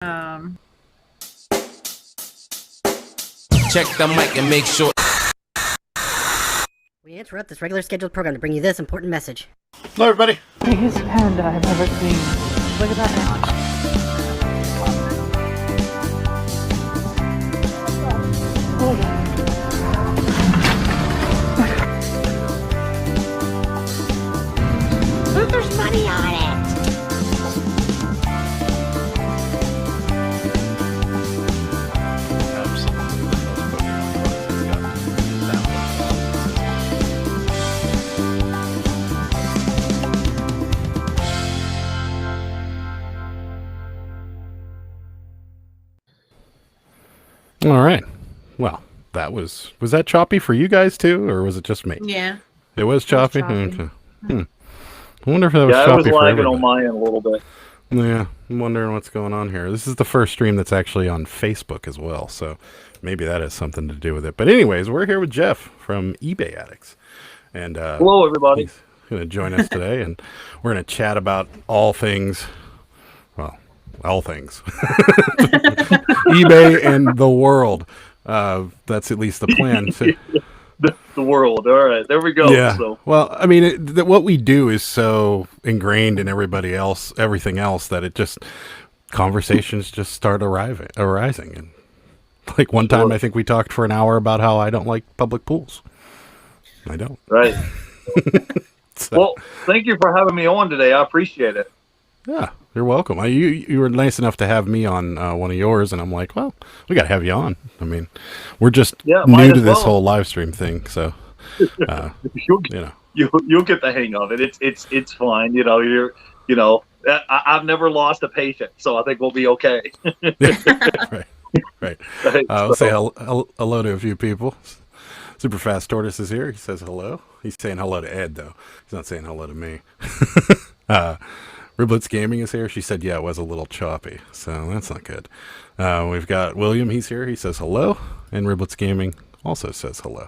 Check the mic and make sure. We interrupt this regular scheduled program to bring you this important message. Hello, everybody. Biggest panda I've ever seen. Look at that now. There's money on it! All right. Well, that was that choppy for you guys too, or was it just me? Yeah. It was choppy. choppy. I wonder if that was Yeah, choppy I was for lagging everybody. on my end a little bit. Yeah, I'm wondering what's going on here. This is the first stream that's actually on Facebook as well, so maybe that has something to do with it. But anyways, we're here with Jeff from eBay Addicts, and Hello, everybody. he's going to join us today, and we're going to chat about all things. Well, all things. eBay and the world. That's at least the plan. So, The world. All right, there we go. yeah. So, Well, I mean, what we do is so ingrained in everything else, that it just conversations just start arising. And like one time, I think we talked for an hour about how I don't like public pools. I don't. right. So, Well, thank you for having me on today. I appreciate it. yeah, you're welcome. You were nice enough to have me on one of yours, and I'm like, well, we got to have you on. I mean, we're just Yeah, new might to as this well. whole live stream thing, so You'll, you know. you'll get the hang of it. It's fine. I've never lost a patient, so I think we'll be okay. right. Right, I'll say so- hello to a few people. Super Fast Tortoise is here. He says hello. He's saying hello to Ed, though. He's not saying hello to me. Riblets Gaming is here. She said, yeah, it was a little choppy, so that's not good. We've got William. He's here. He says hello. And Riblets Gaming also says hello.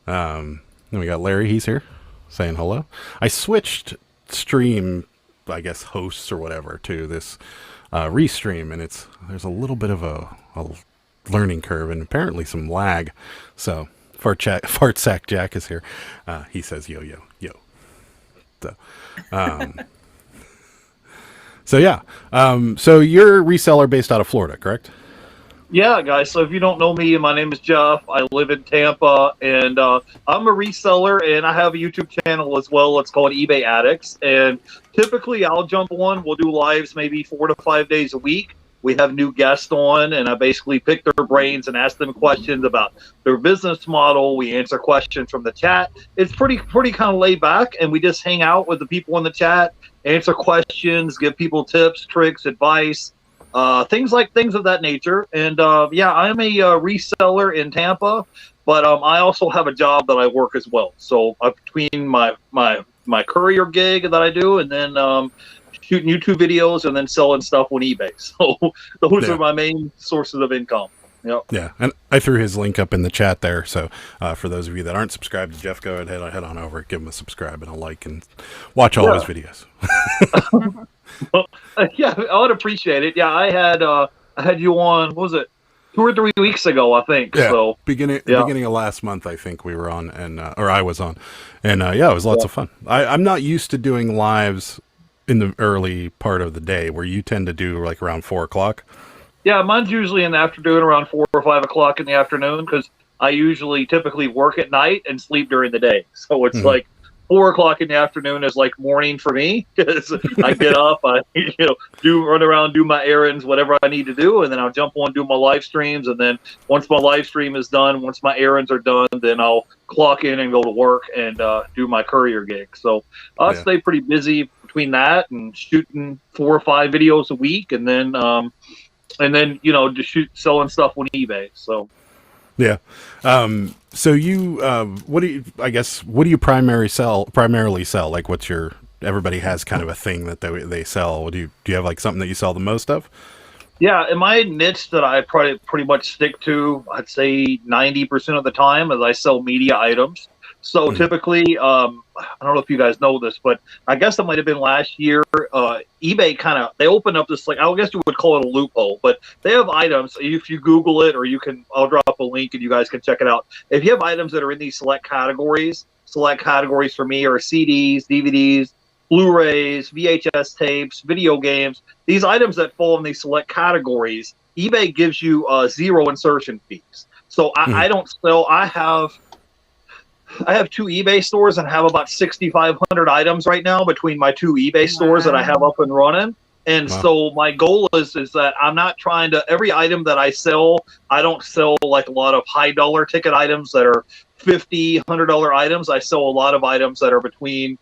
Then we got Larry. He's here saying hello. I switched stream, I guess, hosts or whatever to this restream, and there's a little bit of a learning curve and apparently some lag. So Fart Sack Jack is here. He says yo yo yo. So yeah. So you're a reseller based out of Florida, correct? Yeah, guys. So if you don't know me, my name is Jeff. I live in Tampa, and I'm a reseller, and I have a YouTube channel as well. It's called eBay Addicts, and typically I'll jump on. We'll do lives maybe 4 to 5 days a week. We have new guests on, and I basically pick their brains and ask them questions about their business model. We answer questions from the chat. It's pretty kind of laid back, and we just hang out with the people in the chat, answer questions, give people tips, tricks, advice. Things of that nature. And yeah, I'm a reseller in Tampa, but I also have a job that I work as well. So between my courier gig that I do, and then shooting YouTube videos, and then selling stuff on eBay. So those are my main sources of income. Yep. Yeah, and I threw his link up in the chat there. So for those of you that aren't subscribed to Jeff, go ahead, head on over, give him a subscribe and a like, and watch all his videos. Well, yeah, I would appreciate it. Yeah, I had you on. What was it 2 or 3 weeks ago? I think. Yeah, So beginning of last month, I think we were on, and or I was on, and yeah, it was lots of fun. I'm not used to doing lives in the early part of the day, where you tend to do like around 4 o'clock. Yeah, mine's usually in the afternoon, around 4 or 5 o'clock in the afternoon, because I typically work at night and sleep during the day. So it's like 4 o'clock in the afternoon is like morning for me, because I get up, I run around, do my errands, whatever I need to do, and then I'll jump on, do my live streams, and then once my live stream is done, once my errands are done, then I'll clock in and go to work and do my courier gig. So I stay pretty busy between that and shooting 4 or 5 videos a week, and then just selling stuff on eBay. So yeah. So you, what do you primarily sell? Like, everybody has kind of a thing that they sell. Do you have like something that you sell the most of? Yeah, in my niche that I pretty much stick to, I'd say 90% of the time, is I sell media items. So typically, I don't know if you guys know this, but I guess it might have been last year. eBay they opened up this, like, I guess you would call it a loophole, but they have items. If you Google it, or I'll drop a link and you guys can check it out. If you have items that are in these select categories for me are CDs, DVDs, Blu-rays, VHS tapes, video games. These items that fall in these select categories, eBay gives you 0 insertion fees. So I don't sell. I have 2 eBay stores and have about 6,500 items right now between my 2 eBay stores that I have up and running. And so my goal is that I'm not trying to, every item that I sell, I don't sell like a lot of high dollar ticket items that are $50, $100 items. I sell a lot of items that are between,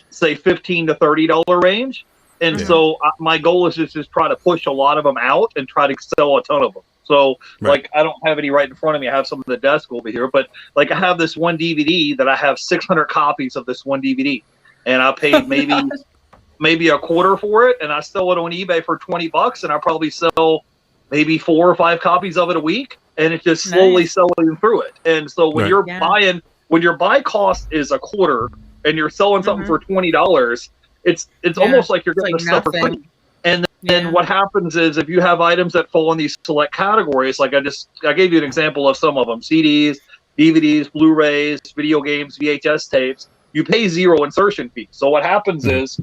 say, $15 to $30 range. And so my goal is just try to push a lot of them out and try to sell a ton of them. So, like, I don't have any right in front of me. I have some of the desk over here. But, like, I have this one DVD that I have 600 copies of this one DVD. And I paid maybe a quarter for it. And I sell it on eBay for $20. And I probably sell maybe 4 or 5 copies of it a week. And it's just slowly selling through it. And so when you're buying, when your buy cost is a quarter and you're selling something for $20, it's almost like you're getting the stuff for free. And then what happens is, if you have items that fall in these select categories, like I gave you an example of some of them: CDs, DVDs, Blu-rays, video games, VHS tapes, you pay 0 insertion fees. So what happens is,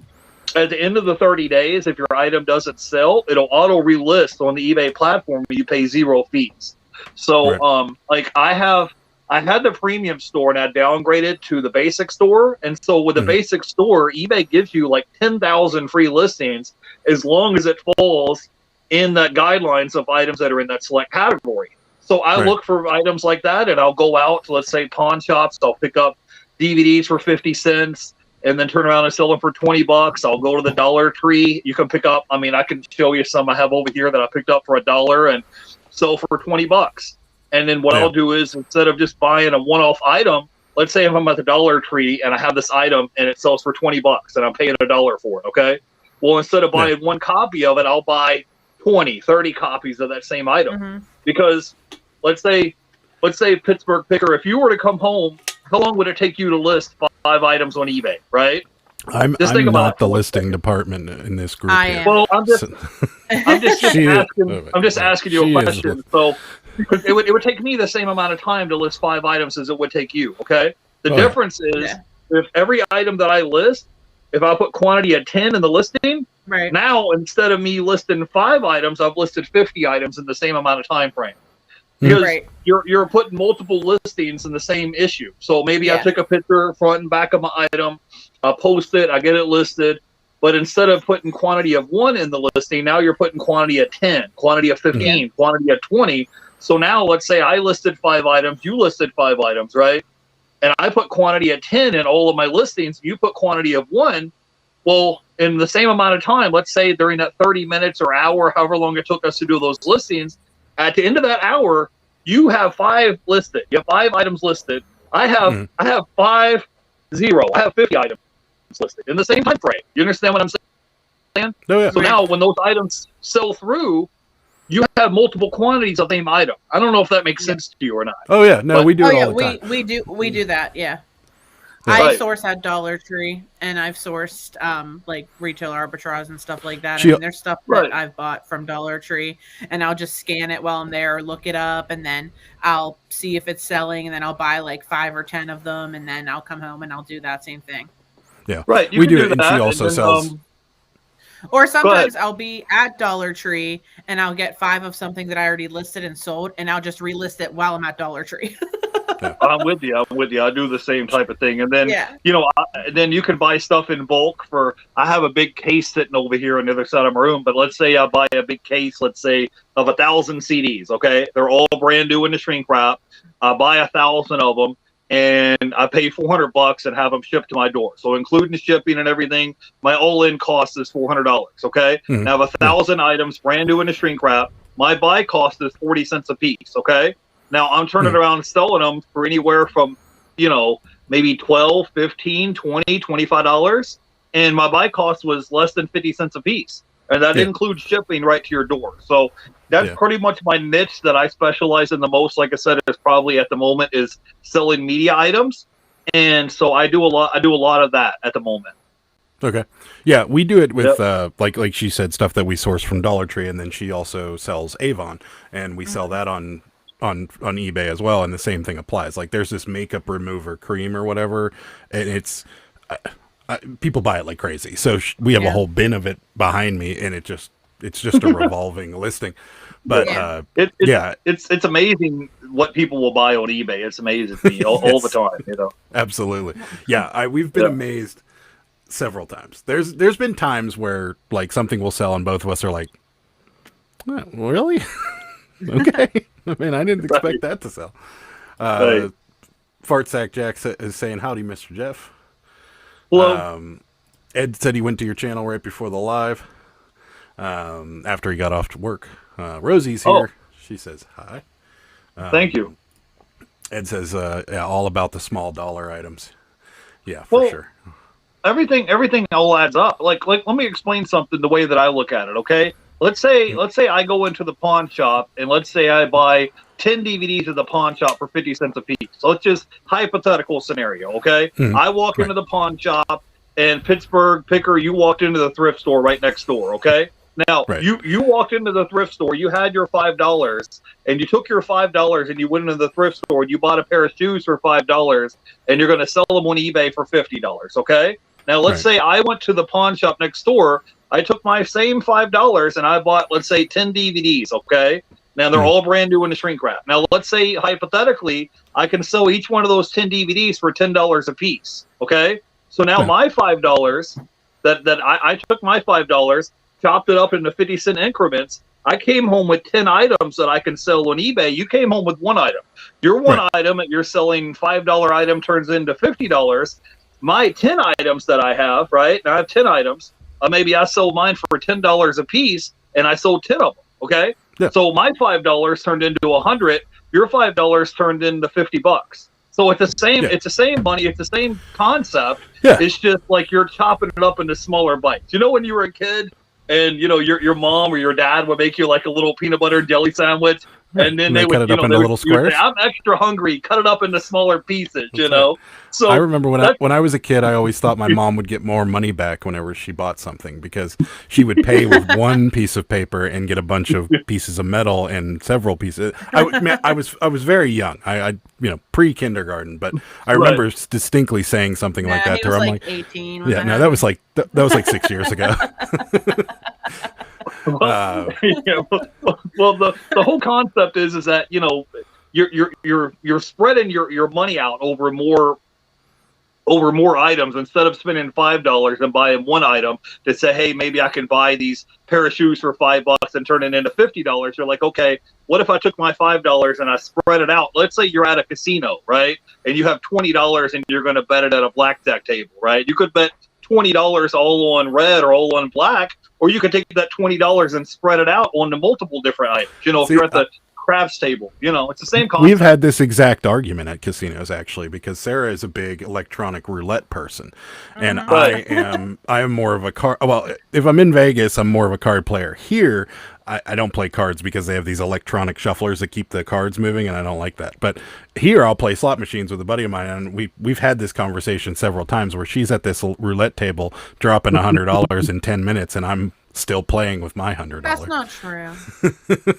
at the end of the 30 days, if your item doesn't sell, it'll auto relist on the eBay platform, and you pay 0 fees. So like I had the premium store and I downgraded to the basic store. And so with the basic store, eBay gives you like 10,000 free listings as long as it falls in the guidelines of items that are in that select category. So I look for items like that, and I'll go out to, let's say, pawn shops. I'll pick up DVDs for 50 cents and then turn around and sell them for $20. I'll go to the Dollar Tree. You can pick up, I mean, I can show you some I have over here that I picked up for $1 and sell for $20. And then what I'll do is, instead of just buying a one-off item, let's say if I'm at the Dollar Tree and I have this item and it sells for $20 and I'm paying $1 for it, okay? Well, instead of buying 1 copy of it, I'll buy 20, 30 copies of that same item. Because let's say Pittsburgh Picker, if you were to come home, how long would it take you to list 5 items on eBay, right? I'm not the listing department in this group. I am. Well, I'm just asking you a question. So it would take me the same amount of time to list 5 items as it would take you, okay? The difference is, if every item that I list, if I put quantity at 10 in the listing, now instead of me listing 5 items, I've listed 50 items in the same amount of time frame. Because you're putting multiple listings in the same issue. So maybe I took a picture front and back of my item, I post it, I get it listed, but instead of putting quantity of 1 in the listing, now you're putting quantity at 10, quantity of 15, quantity at 20. So now let's say I listed 5 items, you listed 5 items, right? And I put quantity at 10 in all of my listings, you put quantity of 1. Well, in the same amount of time, let's say during that 30 minutes or hour, however long it took us to do those listings, at the end of that hour, you have 5 listed. You have 5 items listed. I have 5, 0. I have 50 items listed in the same time frame. You understand what I'm saying? Oh, yeah. So now when those items sell through, you have multiple quantities of the same item. I don't know if that makes sense to you or not. Oh yeah, no, we do it all the time. We do that, I source at Dollar Tree, and I've sourced like retail arbitrage and stuff like that. I mean, there's stuff that I've bought from Dollar Tree, and I'll just scan it while I'm there, or look it up, and then I'll see if it's selling, and then I'll buy like 5 or 10 of them, and then I'll come home and I'll do that same thing. Yeah, right. We do it, and she also sells. Or sometimes I'll be at Dollar Tree and I'll get 5 of something that I already listed and sold, and I'll just relist it while I'm at Dollar Tree. I'm with you. I do the same type of thing. And then, then you can buy stuff in bulk for, I have a big case sitting over here on the other side of my room, but let's say I buy a big case, let's say of 1,000 CDs. Okay. They're all brand new in the shrink wrap. I buy 1,000 of them, and I pay $400 and have them shipped to my door. So including the shipping and everything, my all-in cost is $400. Okay. I have 1,000 items brand new in the shrink wrap. My buy cost is 40 cents a piece. Okay. Now I'm turning around and selling them for anywhere from, maybe $12, $15, $20, $25. And my buy cost was less than 50 cents a piece. And that includes shipping right to your door. So that's pretty much my niche that I specialize in the most. Like I said, is probably at the moment is selling media items. and so I do a lot of that at the moment. Okay. Yeah, we do it with like she said, stuff that we source from Dollar Tree, and then she also sells Avon, and we sell that on eBay as well, and the same thing applies. Like there's this makeup remover cream or whatever, and it's people buy it like crazy. So we have a whole bin of it behind me, and it's just a revolving listing. But it's amazing what people will buy on eBay. It's amazing to me all the time. You know, absolutely. Yeah, we've been amazed several times. There's been times where like something will sell, and both of us are like, oh, really? Okay. I mean, I didn't expect that to sell. Fart Sack Jack is saying, howdy, Mr. Jeff. Hello. Ed said he went to your channel right before the live, after he got off to work. Rosie's here. She says hi. Thank you. Ed says, all about the small dollar items. Yeah, for sure. Everything all adds up. Like, let me explain something the way that I look at it. Okay. Let's say I go into the pawn shop, and let's say I buy 10 DVDs at the pawn shop for 50 cents a piece. So it's just hypothetical scenario, okay? I walk into the pawn shop, and Pittsburgh Picker, you walked into the thrift store right next door, okay? Now, you walked into the thrift store, you had your $5, and you took your $5 and you went into the thrift store and you bought a pair of shoes for $5, and you're going to sell them on eBay for $50, okay? Now, let's say I went to the pawn shop next door. I took my same $5 and I bought, let's say, 10 DVDs, okay? Now, they're all brand new in the shrink wrap. Now, let's say, hypothetically, I can sell each one of those 10 DVDs for $10 a piece, okay? So now my $5, that I took my $5, chopped it up into 50-cent increments. I came home with 10 items that I can sell on eBay. You came home with one item. Your one item that you're selling, $5 item, turns into $50. My 10 items that I have, right? Now I have 10 items. Maybe I sold mine for $10 a piece, and I sold 10 of them. Okay, so my $5 turned into $100. Your $5 turned into $50. So it's the same. It's the same money. It's the same concept. It's just like you're chopping it up into smaller bites. You know, when you were a kid, and you know your mom or your dad would make you like a little peanut butter and jelly sandwich, and then they would cut it up into little squares. Say, I'm extra hungry. Cut it up into smaller pieces. You know. So I remember when I was a kid, I always thought my mom would get more money back whenever she bought something, because she would pay with one piece of paper and get a bunch of pieces of metal and several pieces. I was very young. I pre-kindergarten, but I remember distinctly saying something like that to her. I'm like 18. that was like 6 years ago. Well, the whole concept is that you're spreading your money out over more items instead of spending $5 and buying one item to say, hey, maybe I can buy these pair of shoes for $5 and turn it into $50. You're like, okay, what if I took my $5 and I spread it out? Let's say you're at a casino, right? And you have $20 and you're going to bet it at a blackjack table, right? You could bet $20 all on red or all on black, or you could take that $20 and spread it out on the multiple different items. You know, if you're at the craps table, it's the same concept. We've had this exact argument at casinos, actually, because Sarah is a big electronic roulette person, and I am more of a card. Well, if I'm in Vegas, I'm more of a card player. Here, I don't play cards because they have these electronic shufflers that keep the cards moving, and I don't like that. But here, I'll play slot machines with a buddy of mine, and we've had this conversation several times where she's at this roulette table dropping $100 in 10 minutes, and I'm still playing with my $100. That's not true.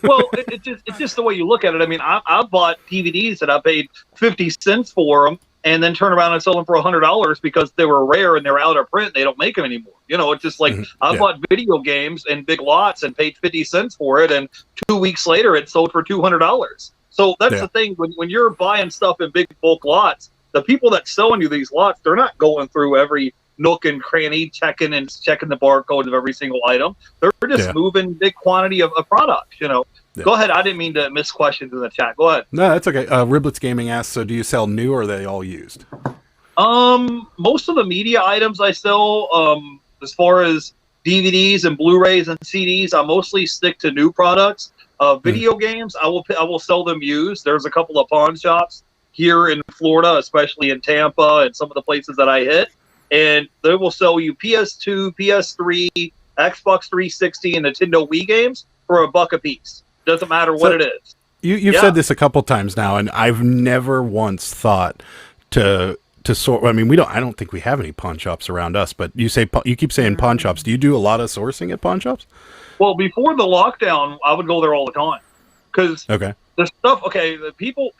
Well, it's just the way you look at it. I mean, I bought DVDs that I paid 50 cents for them, and then turn around and sell them for $100 because they were rare and they're out of print. They don't make them anymore. It's just like I bought video games in big lots and paid 50 cents for it, and 2 weeks later it sold for $200. So that's the thing. When you're buying stuff in big bulk lots, the people that selling you these lots, they're not going through every nook and cranny, checking the barcode of every single item. They're just moving big quantity of products. Go ahead. I didn't mean to miss questions in the chat. Go ahead. No, that's okay. Riblets Gaming asks, so do you sell new or are they all used? Most of the media items I sell, as far as DVDs and Blu-rays and CDs, I mostly stick to new products. Video games, I will sell them used. There's a couple of pawn shops here in Florida, especially in Tampa and some of the places that I hit, and they will sell you PS2, PS3, Xbox 360, and Nintendo Wii games for $1 a piece. Doesn't matter what it is. You've said this a couple times now, and I've never once thought to to sort? I mean, I don't think we have any pawn shops around us, but you keep saying pawn shops. Do you do a lot of sourcing at pawn shops? Well, before the lockdown, I would go there all the time because the stuff. Okay, the people,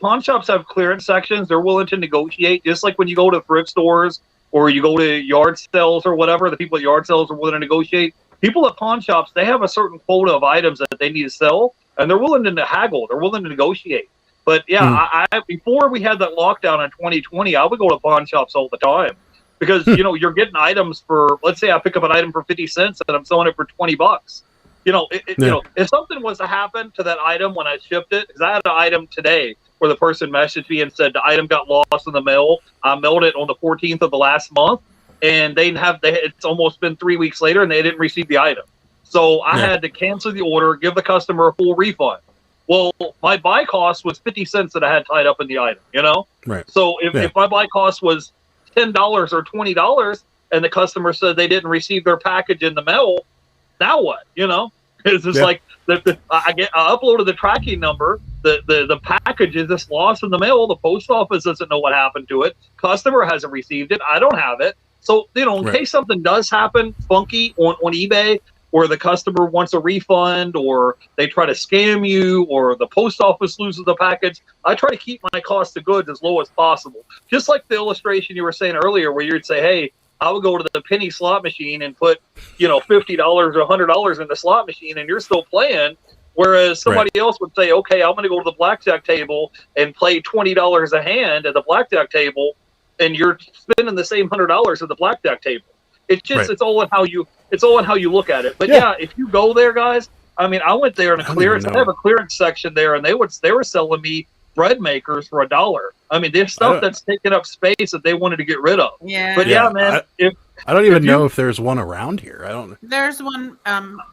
pawn shops have clearance sections. They're willing to negotiate, just like when you go to thrift stores or you go to yard sales or whatever. The people at yard sales are willing to negotiate. People at pawn shops, they have a certain quota of items that they need to sell, and they're willing to haggle. They're willing to negotiate. But yeah, I before we had that lockdown in 2020, I would go to pawn shops all the time because you're getting items for, let's say I pick up an item for 50 cents and I'm selling it for $20. If something was to happen to that item when I shipped it, because I had an item today where the person messaged me and said the item got lost in the mail. I mailed it on the 14th of the last month, and it's almost been 3 weeks later and they didn't receive the item. So I had to cancel the order, give the customer a full refund. Well, my buy cost was 50 cents that I had tied up in the item, Right. So if my buy cost was $10 or $20 and the customer said they didn't receive their package in the mail, now what? It's just like I uploaded the tracking number. The package is just lost in the mail. The post office doesn't know what happened to it. Customer hasn't received it. I don't have it. So, in case something does happen funky on eBay, or the customer wants a refund, or they try to scam you, or the post office loses the package, I try to keep my cost of goods as low as possible. Just like the illustration you were saying earlier, where you'd say, hey, I would go to the penny slot machine and put, $50 or $100 in the slot machine, and you're still playing. Whereas somebody else would say, okay, I'm going to go to the blackjack table and play $20 a hand at the blackjack table, and you're spending the same $100 at the blackjack table. It's just it's all in how you look at it. But if you go there, guys, I mean, I went there in a clearance. I have a clearance section there, and they were selling me bread makers for $1. I mean, there's stuff that's taking up space that they wanted to get rid of. Yeah. But man, I don't even know if there's one around here. I don't. There's one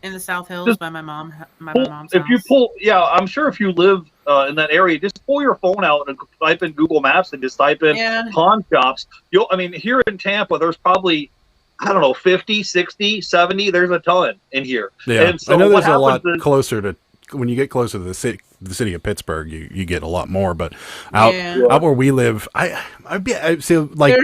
in the South Hills by my mom's house. If you pull, I'm sure if you live in that area, just pull your phone out and type in Google Maps and just type in pawn shops. Here in Tampa, there's probably, I don't know, 50, 60, 70. There's a ton in here. Yeah, and so I know there's a lot closer to, when you get closer to the city of Pittsburgh, you get a lot more. But out where we live, I feel like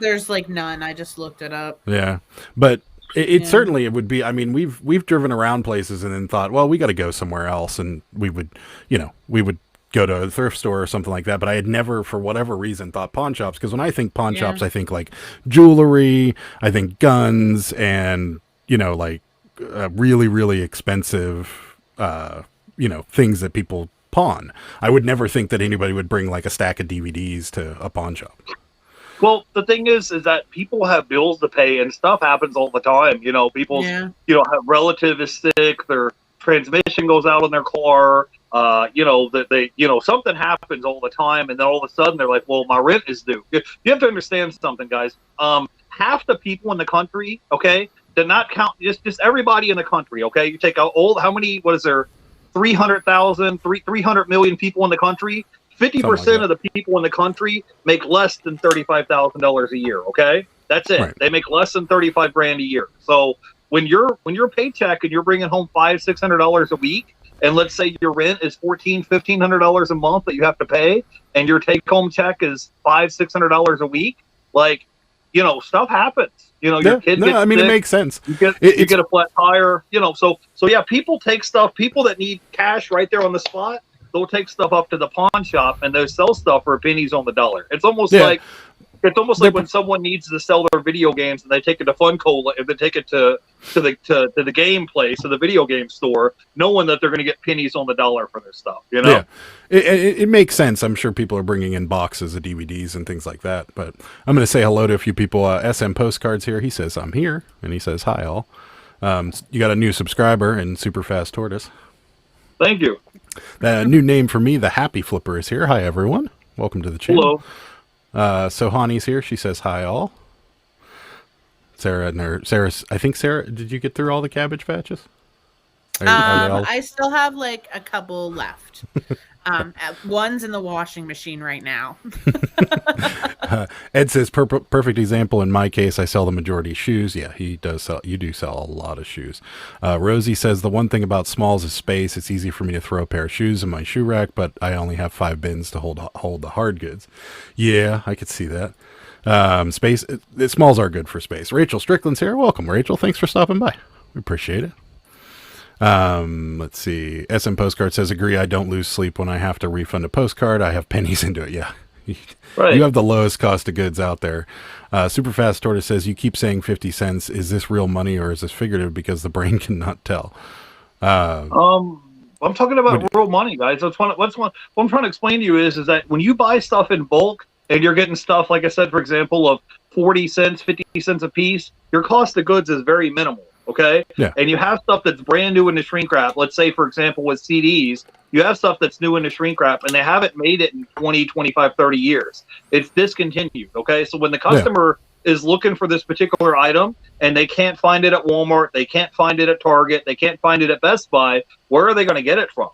there's like none. I just looked it up. Yeah, but it certainly it would be. I mean, we've driven around places and then thought, well, we got to go somewhere else, and we would go to a thrift store or something like that. But I had never, for whatever reason, thought pawn shops, because when I think pawn shops, I think like jewelry, I think guns, and like really, really expensive things that people pawn. I would never think that anybody would bring like a stack of DVDs to a pawn shop. Well, the thing is that people have bills to pay and stuff happens all the time. People, have relative is sick, their transmission goes out on their car. That they, something happens all the time, and then all of a sudden they're like, well, my rent is due. You have to understand something, guys. Half the people in the country, did not count, just everybody in the country, you take out how many, what is there, 300 million people in the country? 50% of the people in the country make less than $35,000 a year. That's it. Right. They make less than $35,000 a year. So when your paycheck and you're bringing home $500-600 a week, and let's say your rent is $1,500 a month that you have to pay, and your take-home check is $500-600 a week, stuff happens. Your kid gets sick, it makes sense. You get a flat tire. So people take stuff. People that need cash right there on the spot, they'll take stuff up to the pawn shop and they'll sell stuff for pennies on the dollar. It's almost like when someone needs to sell their video games and they take it to Funko, if they take it to the game place or the video game store, knowing that they're going to get pennies on the dollar for their stuff. Yeah, it makes sense. I'm sure people are bringing in boxes of DVDs and things like that. But I'm going to say hello to a few people. SM Postcards here. He says I'm here, and he says hi all. You got a new subscriber in Super Fast Tortoise. Thank you. New name for me, the Happy Flipper, is here. Hi everyone, welcome to the channel. Hello. Sohani's here. She says hi all. Sarah, I think Sarah, did you get through all the Cabbage Patches? Are they all... I still have like a couple left. One's in the washing machine right now. Ed says, perfect example. In my case, I sell the majority of shoes. Yeah, he does sell. You do sell a lot of shoes. Rosie says, the one thing about smalls is space. It's easy for me to throw a pair of shoes in my shoe rack, but I only have 5 bins to hold the hard goods. Yeah, I could see that. Space, smalls are good for space. Rachel Strickland's here. Welcome, Rachel. Thanks for stopping by. We appreciate it. Let's see. SM Postcard says, agree. I don't lose sleep when I have to refund a postcard. I have pennies into it. Yeah. Right. You have the lowest cost of goods out there. Superfast Tortoise says, you keep saying 50 cents. Is this real money or is this figurative? Because the brain cannot tell. I'm talking about real money, guys. What I'm trying to explain to you is that when you buy stuff in bulk and you're getting stuff, like I said, for example, of 40 cents, 50 cents a piece, your cost of goods is very minimal. Okay. Yeah. And you have stuff that's brand new in the shrink wrap. Let's say, for example, with CDs, you have stuff that's new in the shrink wrap and they haven't made it in 20, 25, 30 years. It's discontinued. Okay. So when the customer is looking for this particular item and they can't find it at Walmart, they can't find it at Target, they can't find it at Best Buy, where are they going to get it from?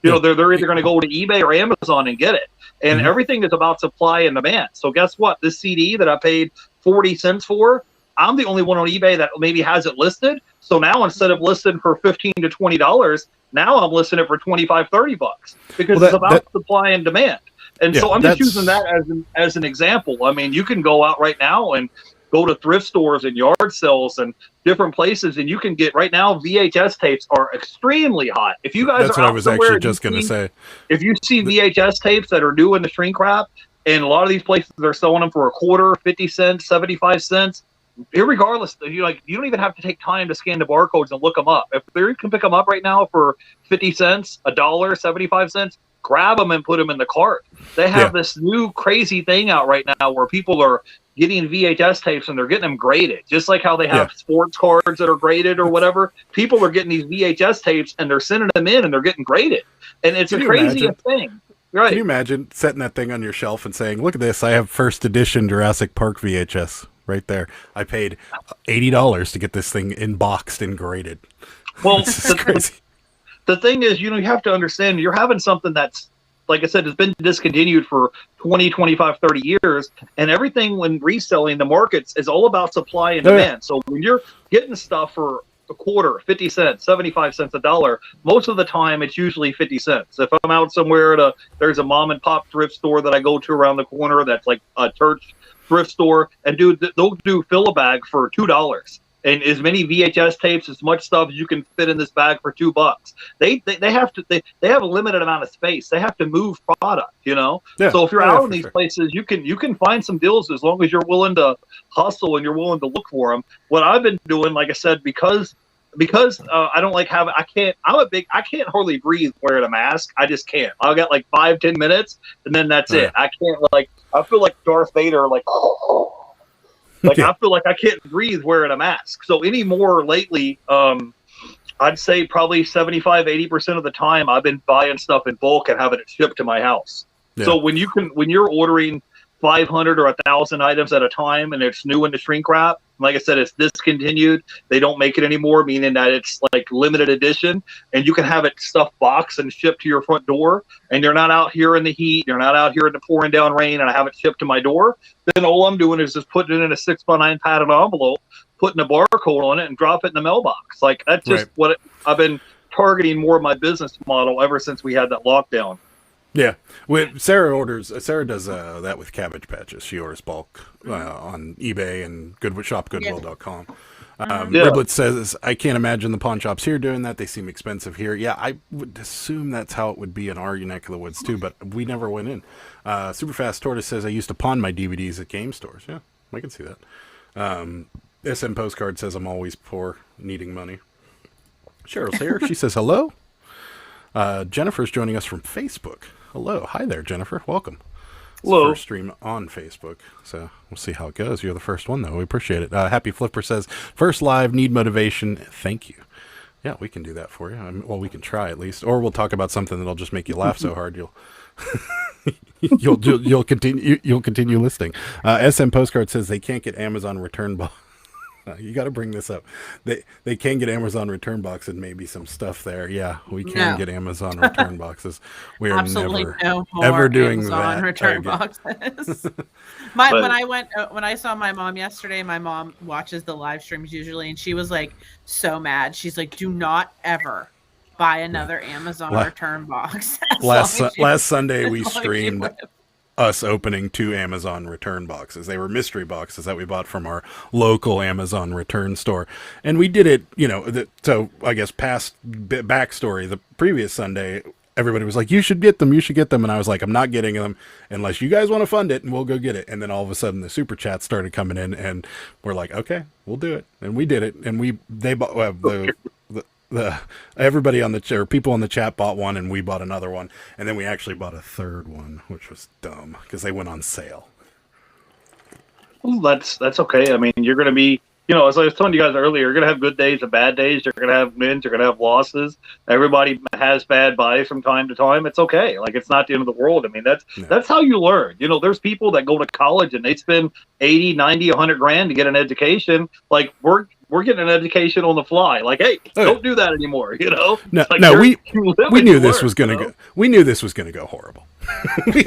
You know, they're either going to go to eBay or Amazon and get it. And everything is about supply and demand. So guess what? This CD that I paid 40 cents for, I'm the only one on eBay that maybe has it listed. So now instead of listing for $15 to $20, now I'm listing it for $25, $30 because it's about supply and demand. And so I'm just using that as an example. I mean, you can go out right now and go to thrift stores and yard sales and different places, and you can get right now VHS tapes are extremely hot. If you guys that's are what out I was somewhere, actually just going to say. If you see VHS tapes that are new in the shrink wrap, and a lot of these places are selling them for a quarter, 50 cents, 75 cents. Irregardless, you don't even have to take time to scan the barcodes and look them up. If you can pick them up right now for 50 cents, $1, 75 cents, grab them and put them in the cart. They have this new crazy thing out right now where people are getting VHS tapes and they're getting them graded, just like how they have sports cards that are graded or whatever. People are getting these VHS tapes and they're sending them in and they're getting graded, and it's a crazy thing. Right. Can you imagine setting that thing on your shelf and saying, "Look at this! I have first edition Jurassic Park VHS." Right there. I paid $80 to get this thing inboxed and graded. Well, crazy. The thing is, you have to understand, you're having something that's, like I said, has been discontinued for 20, 25, 30 years. And everything when reselling the markets is all about supply and demand. So when you're getting stuff for a quarter, 50 cents, 75 cents, $1, most of the time it's usually 50 cents. If I'm out somewhere there's a mom and pop thrift store that I go to around the corner that's like a church thrift store, and they'll fill a bag for $2 and as many VHS tapes, as much stuff as you can fit in this bag for $2. They have a limited amount of space. They have to move product, so if you're out in these places, you can find some deals as long as you're willing to hustle and you're willing to look for them. What I've been doing, like I said, because I don't like having, I can't hardly breathe wearing a mask. I just can't. I'll get like 5-10 minutes and then that's it. I can't, I feel like Darth Vader, I feel like I can't breathe wearing a mask. So anymore lately, I'd say probably 75-80% of the time I've been buying stuff in bulk and having it shipped to my house. Yeah. So when you're ordering 500 or 1,000 items at a time and it's new in the shrink wrap, like I said, it's discontinued. They don't make it anymore, meaning that it's like limited edition, and you can have it stuffed box and shipped to your front door, and you're not out here in the heat, you're not out here in the pouring down rain, and I have it shipped to my door. Then all I'm doing is just putting it in a 6x9 padded envelope, putting a barcode on it, and drop it in the mailbox. Like that's just I've been targeting more of my business model ever since we had that lockdown. Yeah, Sarah does that with Cabbage Patches. She orders bulk on eBay and shopgoodwill.com. Riblet says, I can't imagine the pawn shops here doing that. They seem expensive here. Yeah, I would assume that's how it would be in our neck of the woods too, but we never went in. Superfast Tortoise says, I used to pawn my DVDs at game stores. Yeah, I can see that. SM Postcard says, I'm always poor, needing money. Cheryl's here. She says, hello. Jennifer's joining us from Facebook. Hello. Hi there, Jennifer. Welcome. Hello. First stream on Facebook, so we'll see how it goes. You're the first one, though. We appreciate it. Happy Flipper says, first live, need motivation. Thank you. Yeah, we can do that for you. Well, we can try at least, or we'll talk about something that'll just make you laugh so hard you'll continue listening. SM Postcard says they can't get Amazon return You got to bring this up. They can get Amazon return box and maybe some stuff there. Yeah, we can get Amazon return boxes. We are absolutely never ever doing Amazon that return boxes. When I saw my mom yesterday, my mom watches the live streams usually, and she was like so mad. She's like, "Do not ever buy another Amazon return box." Last Sunday we streamed us opening 2 Amazon return boxes. They were mystery boxes that we bought from our local Amazon return store. And we did it, so I guess backstory, the previous Sunday, everybody was like, you should get them. And I was like, I'm not getting them unless you guys want to fund it and we'll go get it. And then all of a sudden the super chats started coming in and we're like, okay, we'll do it. And we did it. And they bought everybody on people on the chat bought one and we bought another one, and then we actually bought a third one, which was dumb because they went on sale. Well, that's okay. I mean, you're going to be, as I was telling you guys earlier, you're going to have good days and bad days. You're going to have wins. You're going to have losses. Everybody has bad buys from time to time. It's okay. Like, it's not the end of the world. I mean, that's how you learn. There's people that go to college and they spend 80, 90, 100 grand to get an education. Like, we're getting an education on the fly. Like, hey, don't do that anymore. We knew this was going to go. We knew this was going to go horrible. We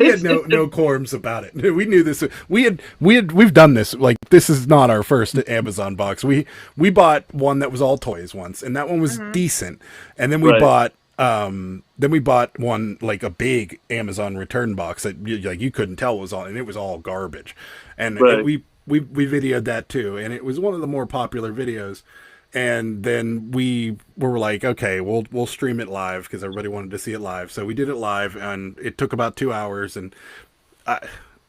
had no quorums about it. We knew this. We've done this. Like, this is not our first Amazon box. We bought one that was all toys once, and that one was decent. And then we bought one, like a big Amazon return box that you couldn't tell was all, and it was all garbage. And we videoed that too, and it was one of the more popular videos. And then we were like, okay, we'll stream it live because everybody wanted to see it live. So we did it live, and it took about 2 hours. And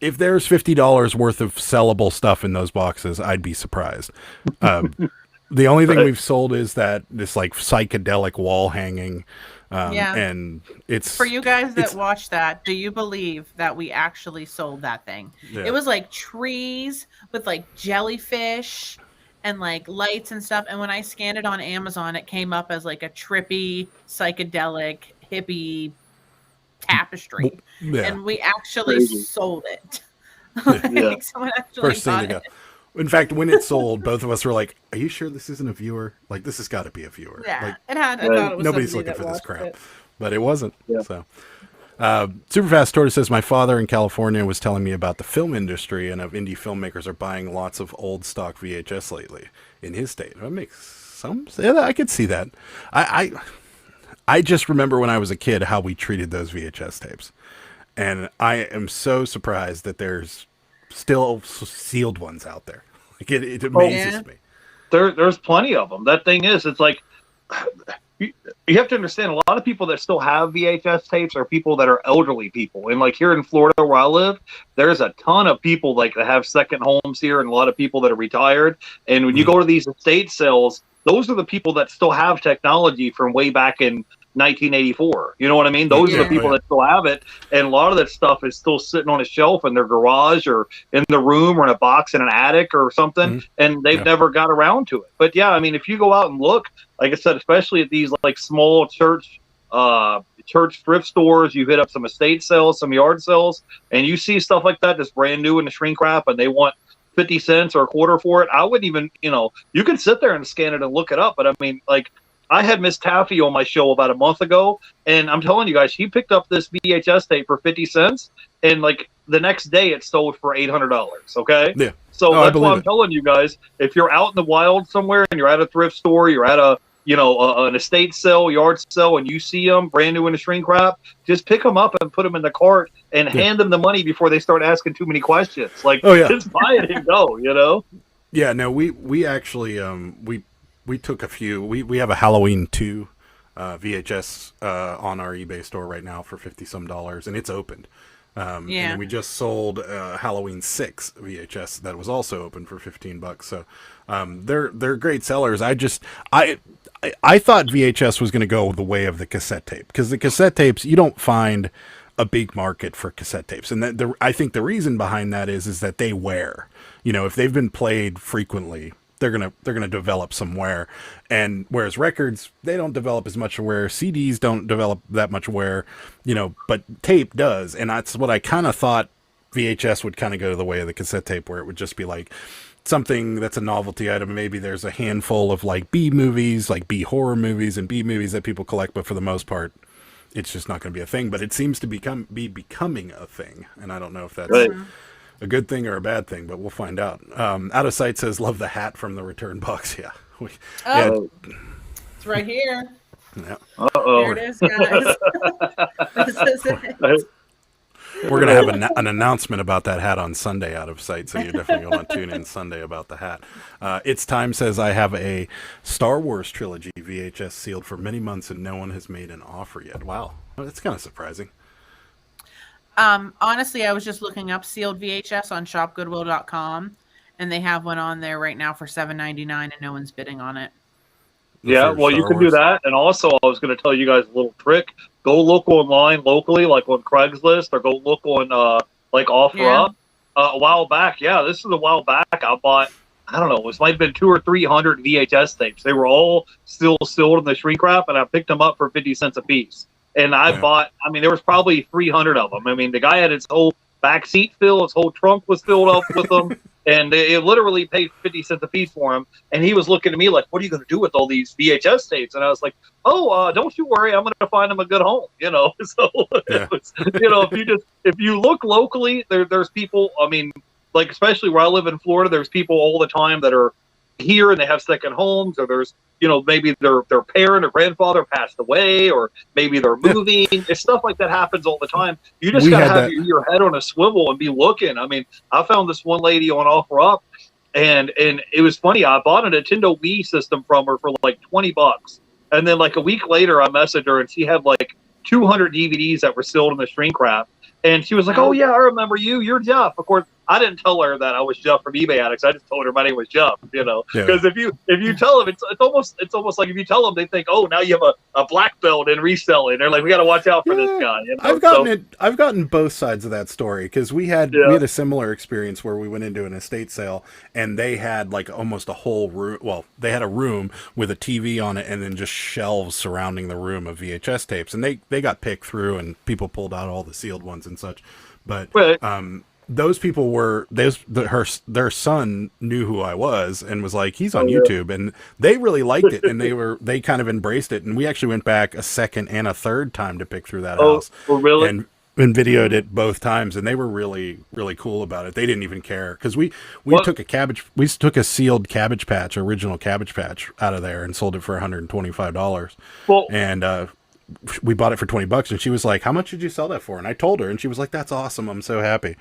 if there's $50 worth of sellable stuff in those boxes, I'd be surprised. The only thing we've sold is this like psychedelic wall hanging. And it's for you guys that watch that. Do you believe that we actually sold that thing? Yeah. It was like trees with like jellyfish and like lights and stuff. And when I scanned it on Amazon, it came up as like a trippy, psychedelic, hippie tapestry. Yeah. And we actually sold it. Someone actually First thing to go. In fact, when it sold, both of us were like, are you sure this isn't a viewer? Like, this has got to be a viewer. Yeah, like, I thought it was nobody's looking for this crap. But it wasn't. Yeah. So, Superfast Tortoise says, my father in California was telling me about the film industry and of indie filmmakers are buying lots of old stock VHS lately in his state. That makes some sense. Yeah, I could see that. I just remember when I was a kid how we treated those VHS tapes. And I am so surprised that there's still sealed ones out there. Like, it amazes me. There's plenty of them. That thing is, it's like, you have to understand, a lot of people that still have VHS tapes are people that are elderly people. And like here in Florida where I live, there's a ton of people like that have second homes here and a lot of people that are retired. And when you go to these estate sales, those are the people that still have technology from way back in 1984. You know what I mean? Those are the people that still have it. And a lot of that stuff is still sitting on a shelf in their garage or in the room or in a box in an attic or something. And they've never got around to it. But yeah, I mean, if you go out and look, like I said, especially at these like small church thrift stores, you hit up some estate sales, some yard sales, and you see stuff like that that's brand new in the shrink wrap and they want 50 cents or a quarter for it. I wouldn't even, you can sit there and scan it and look it up. But I mean, like, I had Miss Taffy on my show about a month ago, and I'm telling you guys, she picked up this VHS tape for 50 cents, and like the next day it sold for $800. Okay. Yeah. So that's why I'm telling you guys, if you're out in the wild somewhere and you're at a thrift store, you're at an estate sale, yard sale, and you see them brand new in a shrink wrap, just pick them up and put them in the cart and hand them the money before they start asking too many questions. Like, just buy it and go, Yeah, no, we actually, we took a few, we have a Halloween 2 VHS on our eBay store right now for $50 some, and it's opened. And then we just sold Halloween 6 VHS that was also open for $15. So they're great sellers. I thought VHS was going to go the way of the cassette tape, because the cassette tapes, you don't find a big market for cassette tapes, and I think the reason behind that is that they wear. If they've been played frequently, they're gonna develop some wear, and whereas records, they don't develop as much wear. CDs don't develop that much wear, but tape does, and that's what I kind of thought VHS would kind of go the way of the cassette tape, where it would just be like, something that's a novelty item. Maybe there's a handful of like B movies, like B horror movies and B movies that people collect, but for the most part, it's just not going to be a thing. But it seems to be becoming a thing, and I don't know if that's a good thing or a bad thing, but we'll find out. Out of Sight says, "Love the hat from the return box." Yeah, it's right here. Yeah. There it is, guys. This is it. We're going to have an announcement about that hat on Sunday, Out of Sight, so you're definitely going to tune in Sunday about the hat. It's Time says, I have a Star Wars trilogy VHS sealed for many months and no one has made an offer yet. Wow, that's kind of surprising. Honestly, I was just looking up sealed VHS on shopgoodwill.com, and they have one on there right now for $7.99, and no one's bidding on it. Yeah, well, you can do that. And also, I was going to tell you guys a little trick. Go look online locally, like on Craigslist, or go look on like OfferUp. A while back, this is a while back, I bought, I don't know, it might have been 200 or 300 VHS tapes. They were all still sealed in the shrink wrap, and I picked them up for 50 cents a piece. And I bought, I mean, there was probably 300 of them. I mean, the guy had his whole back seat filled, his whole trunk was filled up with them. And it literally paid 50 cents a piece for him. And he was looking at me like, what are you going to do with all these VHS tapes? And I was like, don't you worry. I'm going to find him a good home, you know? So, it was, you know, if you look locally, there's people, I mean, like, especially where I live in Florida, there's people all the time that are here and they have second homes, or there's, you know, maybe their parent or grandfather passed away, or maybe they're moving. It's stuff like that happens all the time. You just got to have your head on a swivel and be looking. I mean, I found this one lady on OfferUp, and it was funny. I bought a Nintendo Wii system from her for like $20. And then like a week later, I messaged her and she had like 200 DVDs that were sealed in the shrink wrap. And she was like, oh, yeah, I remember you. You're Jeff. Of course, I didn't tell her that I was Jeff from eBay Addicts. I just told her my name was Jeff, you know. Because if you tell them, it's almost like if you tell them, they think, oh, now you have a black belt in reselling. They're like, we got to watch out for this guy. You know? I've gotten both sides of that story, because we had a similar experience where we went into an estate sale and they had like almost a whole room. Well, they had a room with a TV on it and then just shelves surrounding the room of VHS tapes, and they got picked through and people pulled out all the sealed ones and such. But those people were their son knew who I was and was like, he's on YouTube, and they really liked it, and they kind of embraced it, and we actually went back a second and a third time to pick through that house. Oh, really? And videoed it both times, and they were really, really cool about it. They didn't even care, because we took a sealed Cabbage Patch, original Cabbage Patch, out of there and sold it for $125. Well, and we bought it for $20, and she was like, how much did you sell that for? And I told her, and she was like, that's awesome, I'm so happy.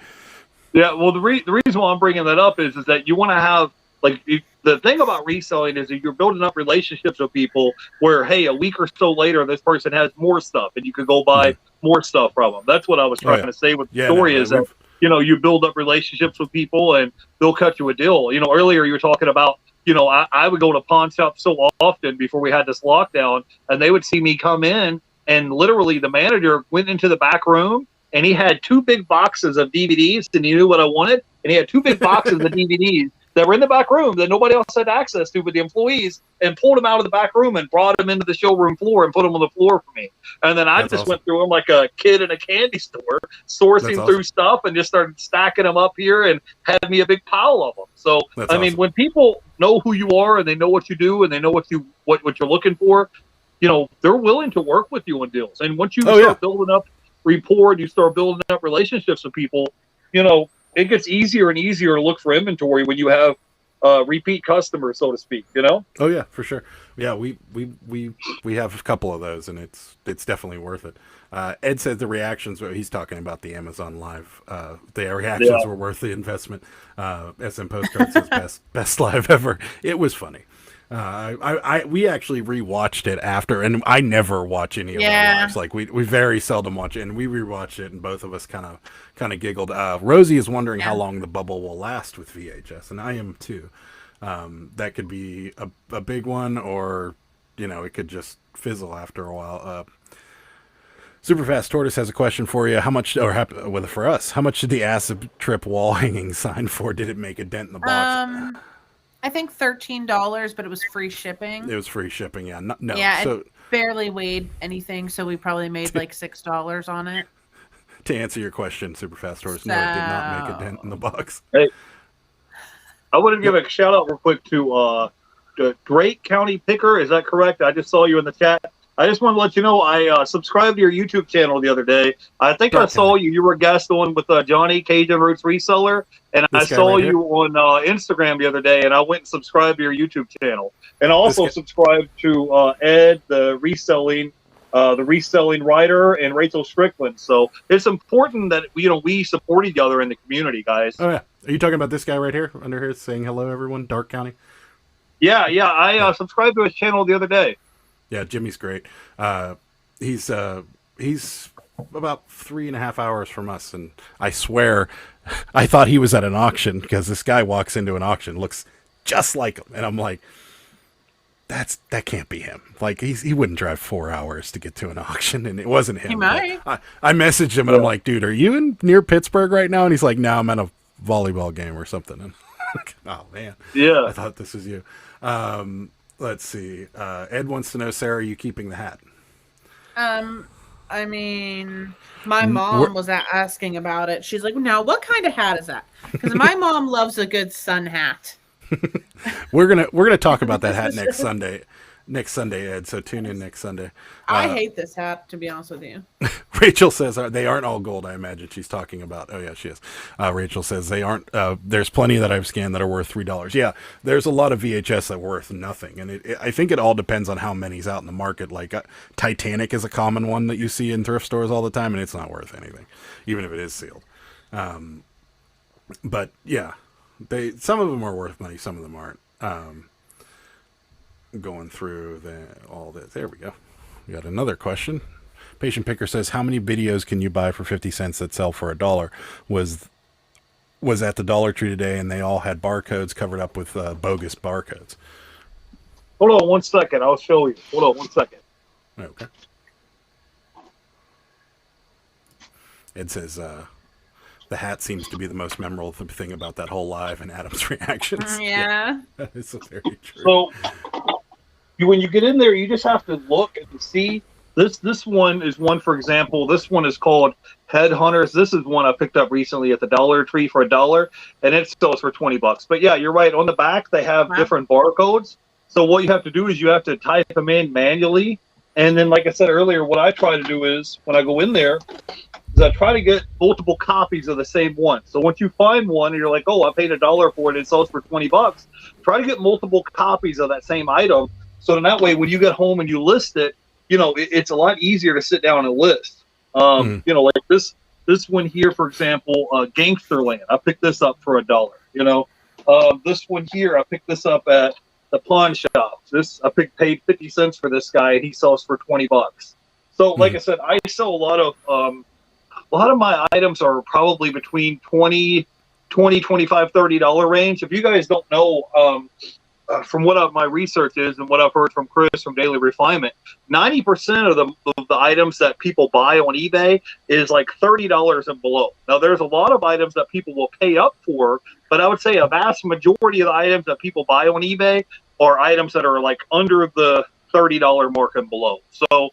Yeah, well, the reason why I'm bringing that up is that you want to have, like, the thing about reselling is that you're building up relationships with people where, hey, a week or so later, this person has more stuff, and you could go buy more stuff from them. That's what I was trying to say with the story is that, you know, you build up relationships with people, and they'll cut you a deal. You know, earlier you were talking about, you know, I would go to pawn shops so often before we had this lockdown, and they would see me come in, and literally the manager went into the back room, and he had 2 big boxes of DVDs, and he knew what I wanted, and he had 2 big boxes of DVDs that were in the back room that nobody else had access to but the employees, and pulled them out of the back room and brought them into the showroom floor and put them on the floor for me. And then I went through them like a kid in a candy store, sourcing through stuff, and just started stacking them up here and had me a big pile of them. So, I mean, when people know who you are and they know what you do and they know what you're looking for, you know, they're willing to work with you on deals. And once you start building up rapport and you start building up relationships with people, you know, it gets easier and easier to look for inventory when you have repeat customers, so to speak, you know? Oh yeah, for sure. Yeah, we have a couple of those, and it's definitely worth it. Ed says the reactions, he's talking about the Amazon Live, the reactions were worth the investment. SM Postcard says best live ever. It was funny. We actually rewatched it after, and I never watch any of our lives. Like we very seldom watch it, and we rewatched it, and both of us kind of giggled. Rosie is wondering how long the bubble will last with VHS, and I am too. That could be a big one, or you know, it could just fizzle after a while. Superfast Tortoise has a question for you. How much, for us, how much did the acid trip wall hanging sign for? Did it make a dent in the box? I think $13, but it was free shipping. It was free shipping, yeah. It barely weighed anything, so we probably made like $6 on it. To answer your question, Superfast Horse, no, it did not make a dent in the box. Hey, I want to give a shout out real quick to the Drake County Picker. Is that correct? I just saw you in the chat. I just want to let you know I subscribed to your YouTube channel the other day. I think I saw you. You were a guest on with Johnny Cajun Roots Reseller, and I saw you on Instagram the other day, and I went and subscribed to your YouTube channel. And I also subscribed to Ed, the reselling writer, and Rachel Strickland. So it's important that we support each other in the community, guys. Oh yeah, are you talking about this guy right here under here saying hello, everyone? Dark County. Yeah. I subscribed to his channel the other day. Yeah, Jimmy's great. He's about 3.5 hours from us, and I swear, I thought he was at an auction because this guy walks into an auction, looks just like him, and I'm like, that can't be him. Like he wouldn't drive 4 hours to get to an auction, and it wasn't him. He might. I messaged him, and I'm like, dude, are you near Pittsburgh right now? And he's like, no, I'm at a volleyball game or something. And oh man, yeah, I thought this was you. Let's see. Ed wants to know, Sarah, are you keeping the hat? I mean, my mom was asking about it. She's like, now, what kind of hat is that? Because my mom loves a good sun hat. We're gonna talk about that hat next Sunday. Next Sunday, Ed. So tune in next Sunday. I hate this hat, to be honest with you. Rachel says they aren't all gold. I imagine she's talking about. Oh yeah, she is. Rachel says they aren't. There's plenty that I've scanned that are worth $3. Yeah, there's a lot of VHS that are worth nothing, and I think it all depends on how many's out in the market. Like Titanic is a common one that you see in thrift stores all the time, and it's not worth anything, even if it is sealed. But yeah, some of them are worth money, some of them aren't. Going through all this. There we go. We got another question. Patient Picker says, how many videos can you buy for 50 cents that sell for $1? Was at the Dollar Tree today, and they all had barcodes covered up with bogus barcodes. Hold on 1 second. I'll show you. Hold on 1 second. Okay. Ed says, the hat seems to be the most memorable thing about that whole live and Adam's reactions. Yeah. That is very true. So when you get in there, you just have to look and see. This one is one, for example, this one is called Headhunters. This is one I picked up recently at the Dollar Tree for $1, and it sells for $20. But yeah, you're right. On the back, they have different barcodes. So what you have to do is you have to type them in manually. And then, like I said earlier, what I try to do is when I go in there, is I try to get multiple copies of the same one. So once you find one and you're like, oh, I paid $1 for it, it sells for $20, try to get multiple copies of that same item. So then that way, when you get home and you list it, it's a lot easier to sit down and list. Like this one here, for example, Gangsterland. I picked this up for $1. This one here, I picked this up at the pawn shop. I paid 50 cents for this guy, and he sells for $20. So, like I said, I sell a lot of my items are probably between $20, $25, $30 range. If you guys don't know, from what my research is and what I've heard from Chris from Daily Refinement, 90% of the items that people buy on eBay is like $30 and below. Now, there's a lot of items that people will pay up for, but I would say a vast majority of the items that people buy on eBay are items that are like under the $30 mark and below. So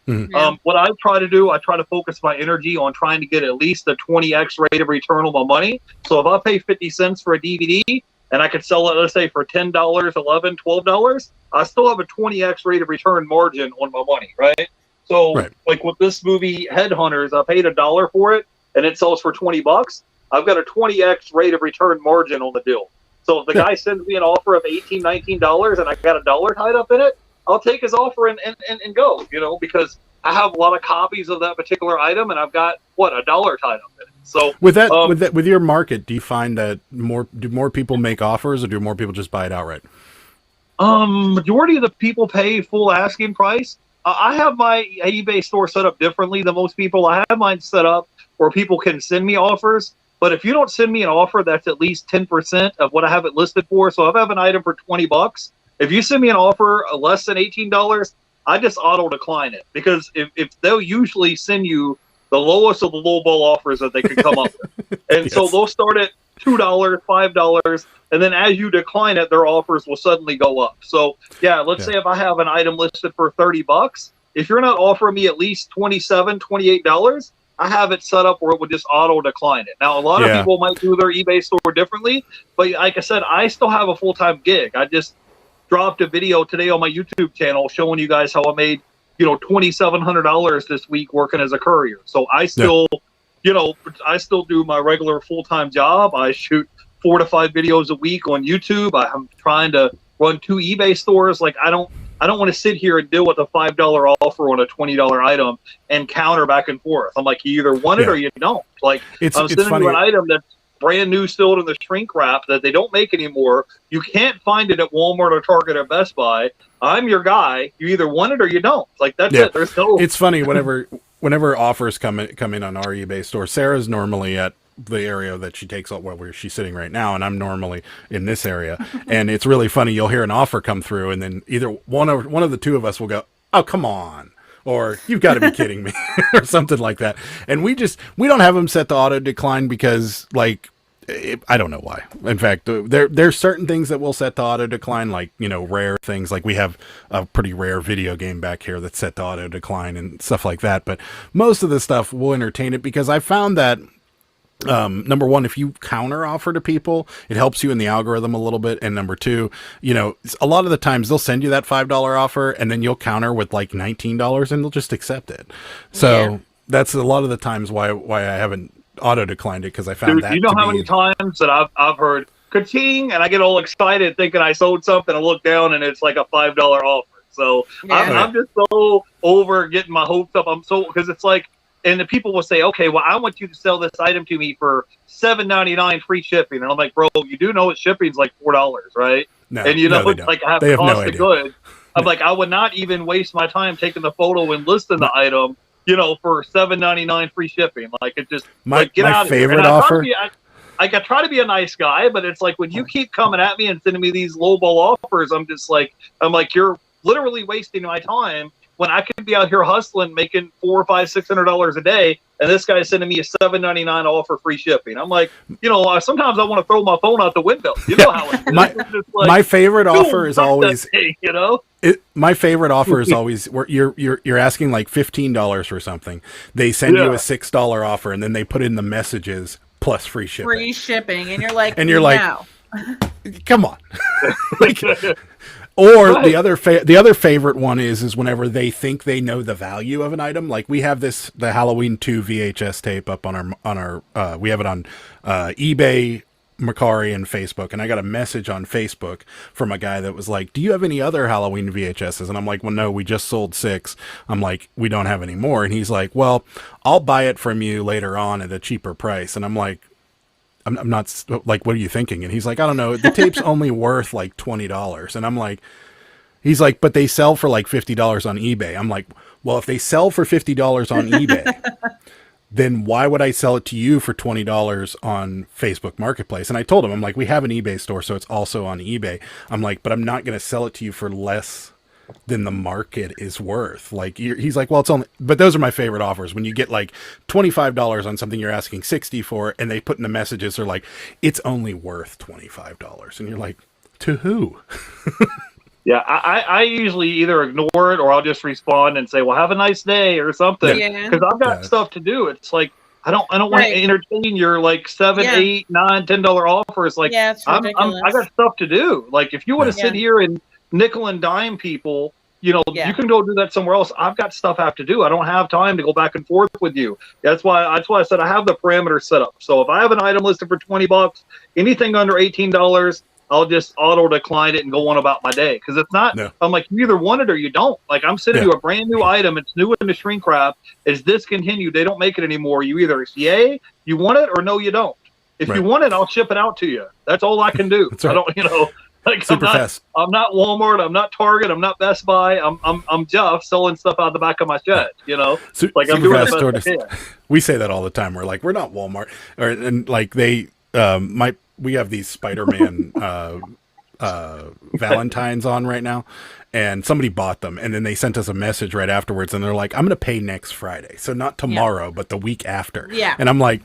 what I try to do, I try to focus my energy on trying to get at least a 20x rate of return on my money. So if I pay 50 cents for a DVD and I could sell it, let's say, for $10, $11, $12, I still have a 20x rate of return margin on my money, right? So like with this movie Headhunters, I paid $1 for it and it sells for $20. I've got a 20x rate of return margin on the deal. So if the guy sends me an offer of $18, $19 and I got $1 tied up in it, I'll take his offer and go, because I have a lot of copies of that particular item and I've got $1 tied up in it. So with your market, do you find that do more people make offers or do more people just buy it outright? Majority of the people pay full asking price. I have my eBay store set up differently than most people. I have mine set up where people can send me offers. But if you don't send me an offer that's at least 10% of what I have it listed for, so if I have an item for $20, if you send me an offer less than $18, I just auto decline it, because if they'll usually send you the lowest of the low ball offers that they can come up with. And so they'll start at $2, $5, and then as you decline it, their offers will suddenly go up. So let's say if I have an item listed for $30, if you're not offering me at least $27, $28, I have it set up where it would just auto decline it. Now, a lot of people might do their eBay store differently, but like I said, I still have a full-time gig. I just dropped a video today on my YouTube channel showing you guys how I made, $2,700 this week working as a courier. So I still, I still do my regular full-time job. I shoot 4 to 5 videos a week on YouTube. I'm trying to run 2 eBay stores. Like I don't want to sit here and deal with a $5 offer on a $20 item and counter back and forth. I'm like, you either want it or you don't. Like I'm sending you an item that's brand new, still in the shrink wrap that they don't make anymore. You can't find it at Walmart or Target or Best Buy. I'm your guy. You either want it or you don't. Like that's it. There's no. It's funny whenever offers come in on our eBay store. Sarah's normally at the area that she takes up where she's sitting right now, and I'm normally in this area. And it's really funny. You'll hear an offer come through, and then either one of the two of us will go, "Oh, come on," or "You've got to be kidding me," or something like that. And we don't have them set to auto decline because I don't know why. In fact, there's certain things that we'll set to auto decline, like, rare things. Like we have a pretty rare video game back here that's set to auto decline and stuff like that. But most of the stuff will entertain it because I found that, number one, if you counter offer to people, it helps you in the algorithm a little bit. And number two, a lot of the times they'll send you that $5 offer and then you'll counter with like $19 and they'll just accept it. So that's a lot of the times why I haven't auto declined it, because I found that. You know how many times that I've heard ka-ching and I get all excited thinking I sold something, and look down and it's like a $5 offer. So I'm just so over getting my hopes up. I'm so, because it's like, and the people will say, okay, well, I want you to sell this item to me for $7.99 free shipping. And I'm like, bro, you do know shipping's like $4, right? No, and it's like I have to cost the good. I'm like, I would not even waste my time taking the photo and listing the item, for $7.99 free shipping. Like it just get out of favorite offer. I try to be a nice guy, but it's like when you keep coming at me and sending me these lowball offers, I'm you're literally wasting my time when I could be out here hustling, making $400, $500, $600 a day, and this guy's sending me a $7.99 offer free shipping. I'm like, sometimes I want to throw my phone out the window. You know how it is. My favorite offer is always, thing, my favorite offer is always where you're asking like $15 for something. They send you a $6 offer, and then they put in the messages plus free shipping. Free shipping, and you're like, no. Come on. Or the other favorite one is whenever they think they know the value of an item. Like we have the Halloween 2 VHS tape up on our we have it on eBay, Mercari, and Facebook. And I got a message on Facebook from a guy that was like, "Do you have any other Halloween VHSs?" And I'm like, "Well, no, we just sold 6." I'm like, "We don't have any more." And he's like, "Well, I'll buy it from you later on at a cheaper price." And I'm like, I'm not like, "What are you thinking?" And he's like, "I don't know. The tape's only worth like $20. And I'm like, he's like, "But they sell for like $50 on eBay." I'm like, "Well, if they sell for $50 on eBay, then why would I sell it to you for $20 on Facebook Marketplace?" And I told him, I'm like, "We have an eBay store, so it's also on eBay." I'm like, "But I'm not going to sell it to you for less than the market is worth." Like he's like, "Well, it's only," but those are my favorite offers when you get like $25 on something you're asking $60 for, and they put in the messages, they're like, "It's only worth $25," and you're like, "To who?" Yeah, I usually either ignore it or I'll just respond and say, "Well, have a nice day" or something, because I've got stuff to do. It's like I don't want to entertain your like $7, $8, $9, $10 offers. Like it's ridiculous. I got stuff to do. Like if you want to sit here and nickel and dime people, you can go do that somewhere else. I've got stuff I have to do. I don't have time to go back and forth with you. That's why I said I have the parameter set up. So if I have an item listed for $20, anything under $18, I'll just auto decline it and go on about my day. Because it's not, I'm like, you either want it or you don't. Like I'm sending you a brand new item. It's new in the shrink wrap. It's discontinued. They don't make it anymore. You either yay, you want it, or no, you don't. If you want it, I'll ship it out to you. That's all I can do. I don't, like I'm not Walmart. I'm not Target. I'm not Best Buy. I'm Jeff selling stuff out the back of my shed. Like I'm doing the best I can. We say that all the time. We're like, we're not Walmart, and like they we have these Spider-Man Valentines on right now, and somebody bought them, and then they sent us a message right afterwards, and they're like, "I'm going to pay next Friday, so not tomorrow, but the week after." Yeah, and I'm like,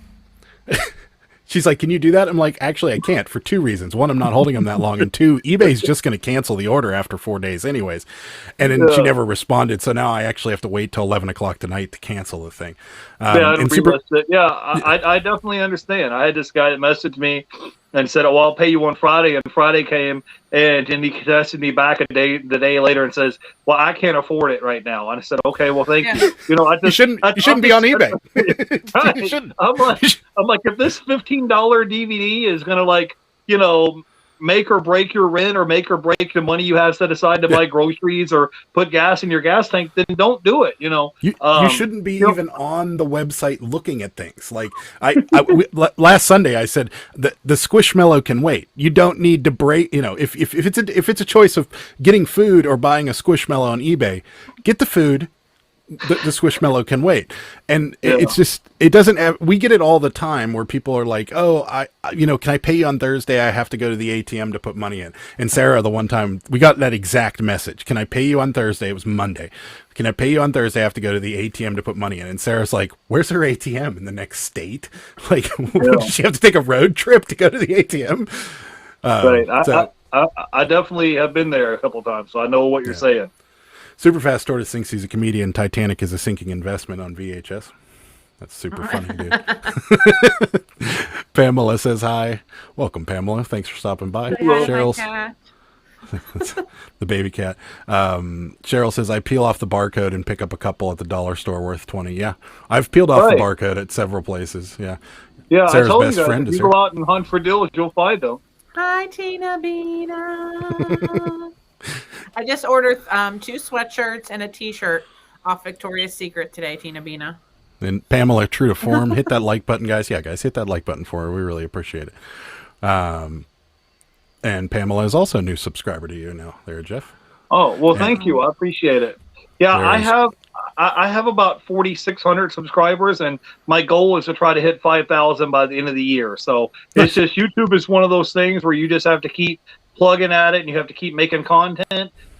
She's like, can you do that? I'm like, actually, I can't for two reasons. One, I'm not holding them that long. And two, eBay's just going to cancel the order after 4 days anyways. And then she never responded. So now I actually have to wait till 11 o'clock tonight to cancel the thing. I definitely understand. I had this guy that messaged me and said, well, I'll pay you on Friday. And Friday came and he texted me back the day later and says, well, I can't afford it right now. And I said, okay, well, thank you. You know, you shouldn't be on eBay. Right. You shouldn't. I'm like, if this $15 DVD is going to, like, you know, make or break your rent or make or break the money you have set aside to buy groceries or put gas in your gas tank, then don't do it. You know, you shouldn't be even on the website looking at things. Like last Sunday, I said the Squishmallow can wait. You don't need to break. You know, if it's a choice of getting food or buying a Squishmallow on eBay, get the food. The Squishmallow can wait. And it's just, it doesn't have, we get it all the time where people are like, oh, can I pay you on Thursday? I have to go to the ATM to put money in. And Sarah, the one time we got that exact message, can I pay you on Thursday? It was Monday. Can I pay you on Thursday? I have to go to the ATM to put money in. And Sarah's like, where's her ATM? In the next state? Like, does she have to take a road trip to go to the ATM? Right. I definitely have been there a couple of times, so I know what you're saying. Superfast Tortoise thinks he's a comedian. Titanic is a sinking investment on VHS. That's super funny, dude. Pamela says hi. Welcome, Pamela. Thanks for stopping by. Cheryl's the baby cat. Cheryl says, I peel off the barcode and pick up a couple at the dollar store worth $20. Yeah, I've peeled off the barcode at several places. Yeah. Yeah, Sarah's I told best you guys, friend if is you go out and hunt for deals, you'll find them. Hi, Tina Bina. I just ordered 2 sweatshirts and a T-shirt off Victoria's Secret today, Tina Bina. And Pamela, true to form, hit that like button, guys. Yeah, guys, hit that like button for her. We really appreciate it. And Pamela is also a new subscriber to you now there, Jeff. Oh, well, thank you. I appreciate it. Yeah, I have about 4,600 subscribers, and my goal is to try to hit 5,000 by the end of the year. So it's just, YouTube is one of those things where you just have to keep plugging at it and you have to keep making content,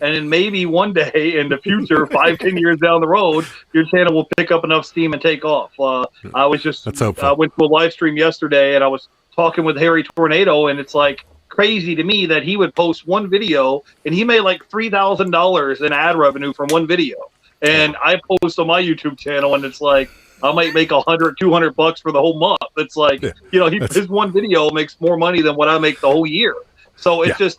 and then maybe one day in the future, 5-10 years down the road, your channel will pick up enough steam and take off. I went to a live stream yesterday and I was talking with Harry Tornado, and it's like crazy to me that he would post one video and he made like $3,000 in ad revenue from one video, and I post on my YouTube channel and it's like I might make $100-200 for the whole month. It's like, his one video makes more money than what I make the whole year. So it's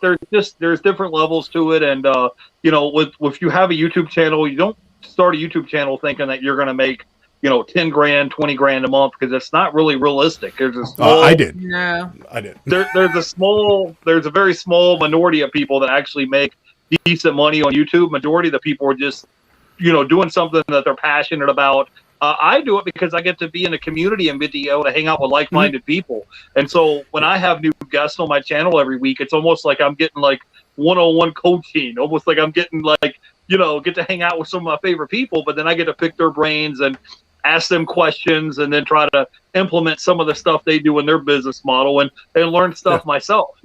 there's different levels to it, and if you have a YouTube channel, you don't start a YouTube channel thinking that you're going to make 10 grand, 20 grand a month, because it's not really realistic. There's a small, I did. No, I did. There's a very small minority of people that actually make decent money on YouTube. Majority of the people are just doing something that they're passionate about. I do it because I get to be in a community and video to hang out with like-minded people. And so when I have new guests on my channel every week, it's almost like I'm getting like one-on-one coaching, almost like I'm getting like, get to hang out with some of my favorite people, but then I get to pick their brains and ask them questions and then try to implement some of the stuff they do in their business model and learn stuff myself,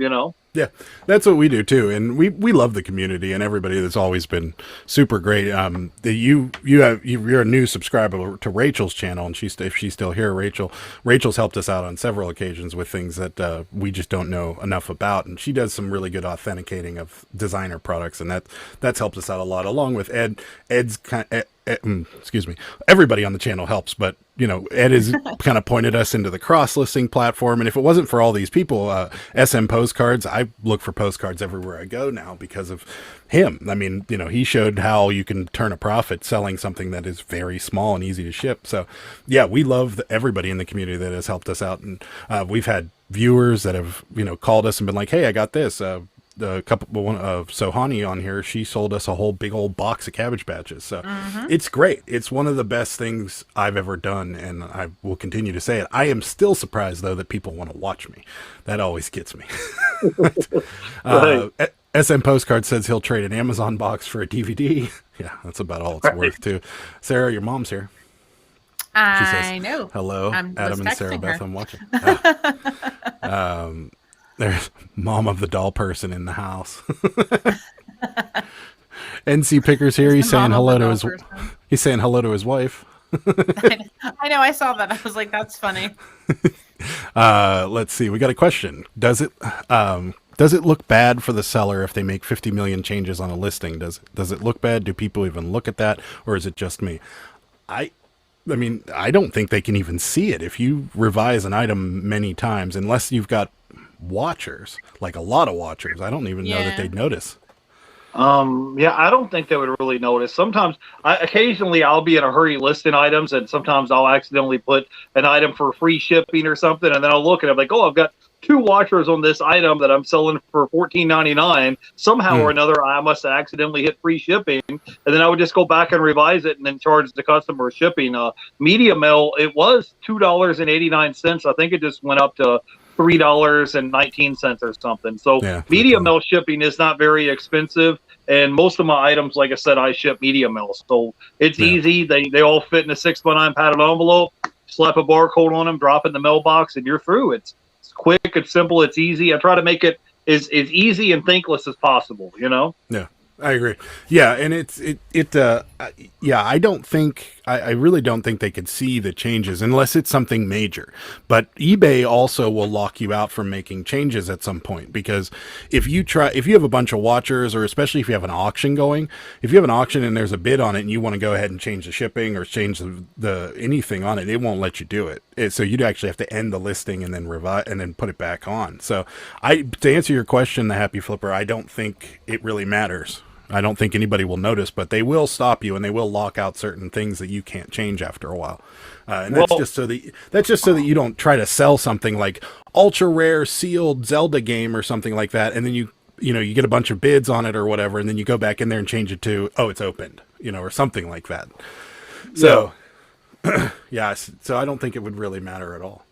Yeah, that's what we do too, and we love the community and everybody that's always been super great. You're a new subscriber to Rachel's channel, and if she's still here, Rachel's helped us out on several occasions with things that we just don't know enough about, and she does some really good authenticating of designer products, and that's helped us out a lot, along with Ed's excuse me, everybody on the channel helps, but Ed has kind of pointed us into the cross-listing platform, and if it wasn't for all these people, SM Postcards, I look for postcards everywhere I go now because of him. I mean, he showed how you can turn a profit selling something that is very small and easy to ship. So yeah, we love everybody in the community that has helped us out, and we've had viewers that have called us and been like, hey, I got this. The one of Sohani on here, she sold us a whole big old box of Cabbage Patches. So it's great. It's one of the best things I've ever done, and I will continue to say it. I am still surprised, though, that people want to watch me. That always gets me. SM Postcard says he'll trade an Amazon box for a DVD. Yeah, that's about all it's worth, too. Sarah, your mom's here. She says, know. Hello, Adam and Sarah Beth, her. I'm watching. There's mom of the doll person in the house. NC Picker's here. He's saying hello to his wife. I know. I saw that. I was like, that's funny. Let's see. We got a question. Does it look bad for the seller if they make 50 million changes on a listing? Does it look bad? Do people even look at that, or is it just me? I mean, I don't think they can even see it if you revise an item many times, unless you've got watchers, like a lot of watchers. I don't even know that they'd notice. Yeah, I don't think they would really notice. Sometimes, occasionally, I'll be in a hurry listing items, and sometimes I'll accidentally put an item for free shipping or something, and then I'll look and I'm like, oh, I've got 2 watchers on this item that I'm selling for $14.99. Somehow or another, I must have accidentally hit free shipping, and then I would just go back and revise it and then charge the customer shipping. Media mail, it was $2.89. I think it just went up to $3.19 or something. So media mail shipping is not very expensive, and most of my items, like I said, I ship media mail, so it's easy. They all fit in a 6x9 padded envelope. Slap a barcode on them, drop in the mailbox, and you're through. It's quick, it's simple, it's easy. I try to make it as easy and thankless as possible. Yeah, I agree. Yeah, and I really don't think they could see the changes unless it's something major. But eBay also will lock you out from making changes at some point, because if you have a bunch of watchers, or especially if you have an auction going, if you have an auction and there's a bid on it and you want to go ahead and change the shipping or change the anything on it, it won't let you do it. So you'd actually have to end the listing and then revise and then put it back on. So to answer your question, the Happy Flipper, I don't think it really matters. I don't think anybody will notice, but they will stop you and they will lock out certain things that you can't change after a while. And that's just so that you don't try to sell something like ultra rare sealed Zelda game or something like that, and then you get a bunch of bids on it or whatever, and then you go back in there and change it to, oh, it's opened, or something like that. So so I don't think it would really matter at all.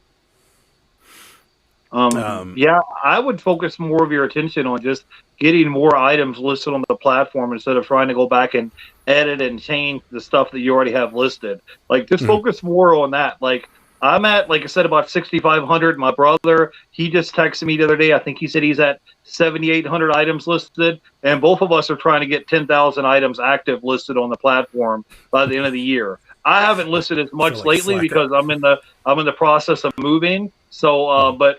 I would focus more of your attention on just getting more items listed on the platform instead of trying to go back and edit and change the stuff that you already have listed. Like, just focus more on that. Like, I'm at, like I said, about 6,500. My brother, he just texted me the other day. I think he said he's at 7,800 items listed, and both of us are trying to get 10,000 items active listed on the platform by the end of the year. I haven't listed as much lately because I'm in the process of moving. So, but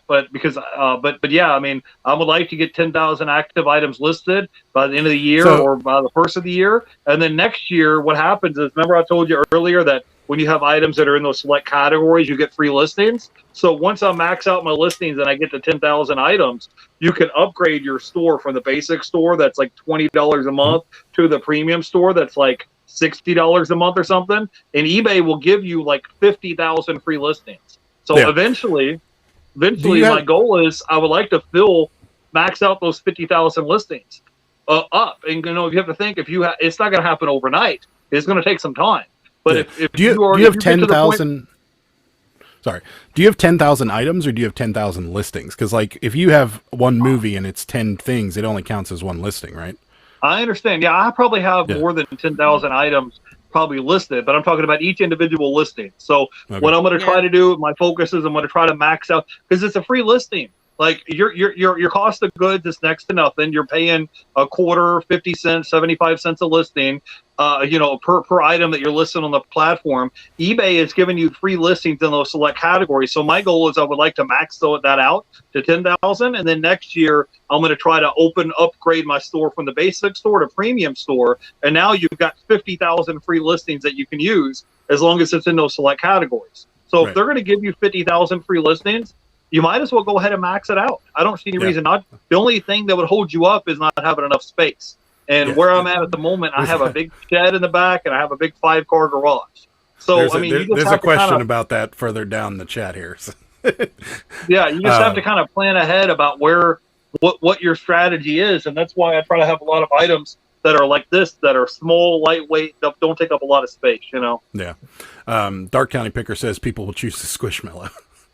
yeah, I mean, I would like to get 10,000 active items listed by the end of the year or by the first of the year. And then next year, what happens is, remember I told you earlier that when you have items that are in those select categories, you get free listings. So once I max out my listings and I get to 10,000 items, you can upgrade your store from the basic store that's like $20 a month to the premium store that's like $60 a month or something. And eBay will give you like 50,000 free listings. So eventually my goal is I would like to max out those 50,000 listings up. And you have to think, it's not going to happen overnight. It's going to take some time. But do you have 10,000? Sorry, do you have 10,000 items or do you have 10,000 listings? Because like if you have one movie and it's 10 things, it only counts as one listing, right? I understand. Yeah, I probably have more than 10,000 items probably listed, but I'm talking about each individual listing. So what I'm going to try to do, my focus is I'm going to try to max out, because it's a free listing. Like your cost of goods is next to nothing. You're paying a quarter, 50 cents, 75 cents a listing, per item that you're listing on the platform. eBay is giving you free listings in those select categories. So my goal is I would like to max that out to 10,000. And then next year, I'm going to try to upgrade my store from the basic store to premium store. And now you've got 50,000 free listings that you can use as long as it's in those select categories. So if they're going to give you 50,000 free listings, you might as well go ahead and max it out. I don't see any reason not. The only thing that would hold you up is not having enough space. And where I'm at the moment, I have a big shed in the back and I have a big 5-car garage. So, there's a question about that further down the chat here. So. Yeah, you just have to kind of plan ahead about what your strategy is. And that's why I try to have a lot of items that are like this, that are small, lightweight, don't take up a lot of space, Yeah. Dark County Picker says people will choose the Squishmallow.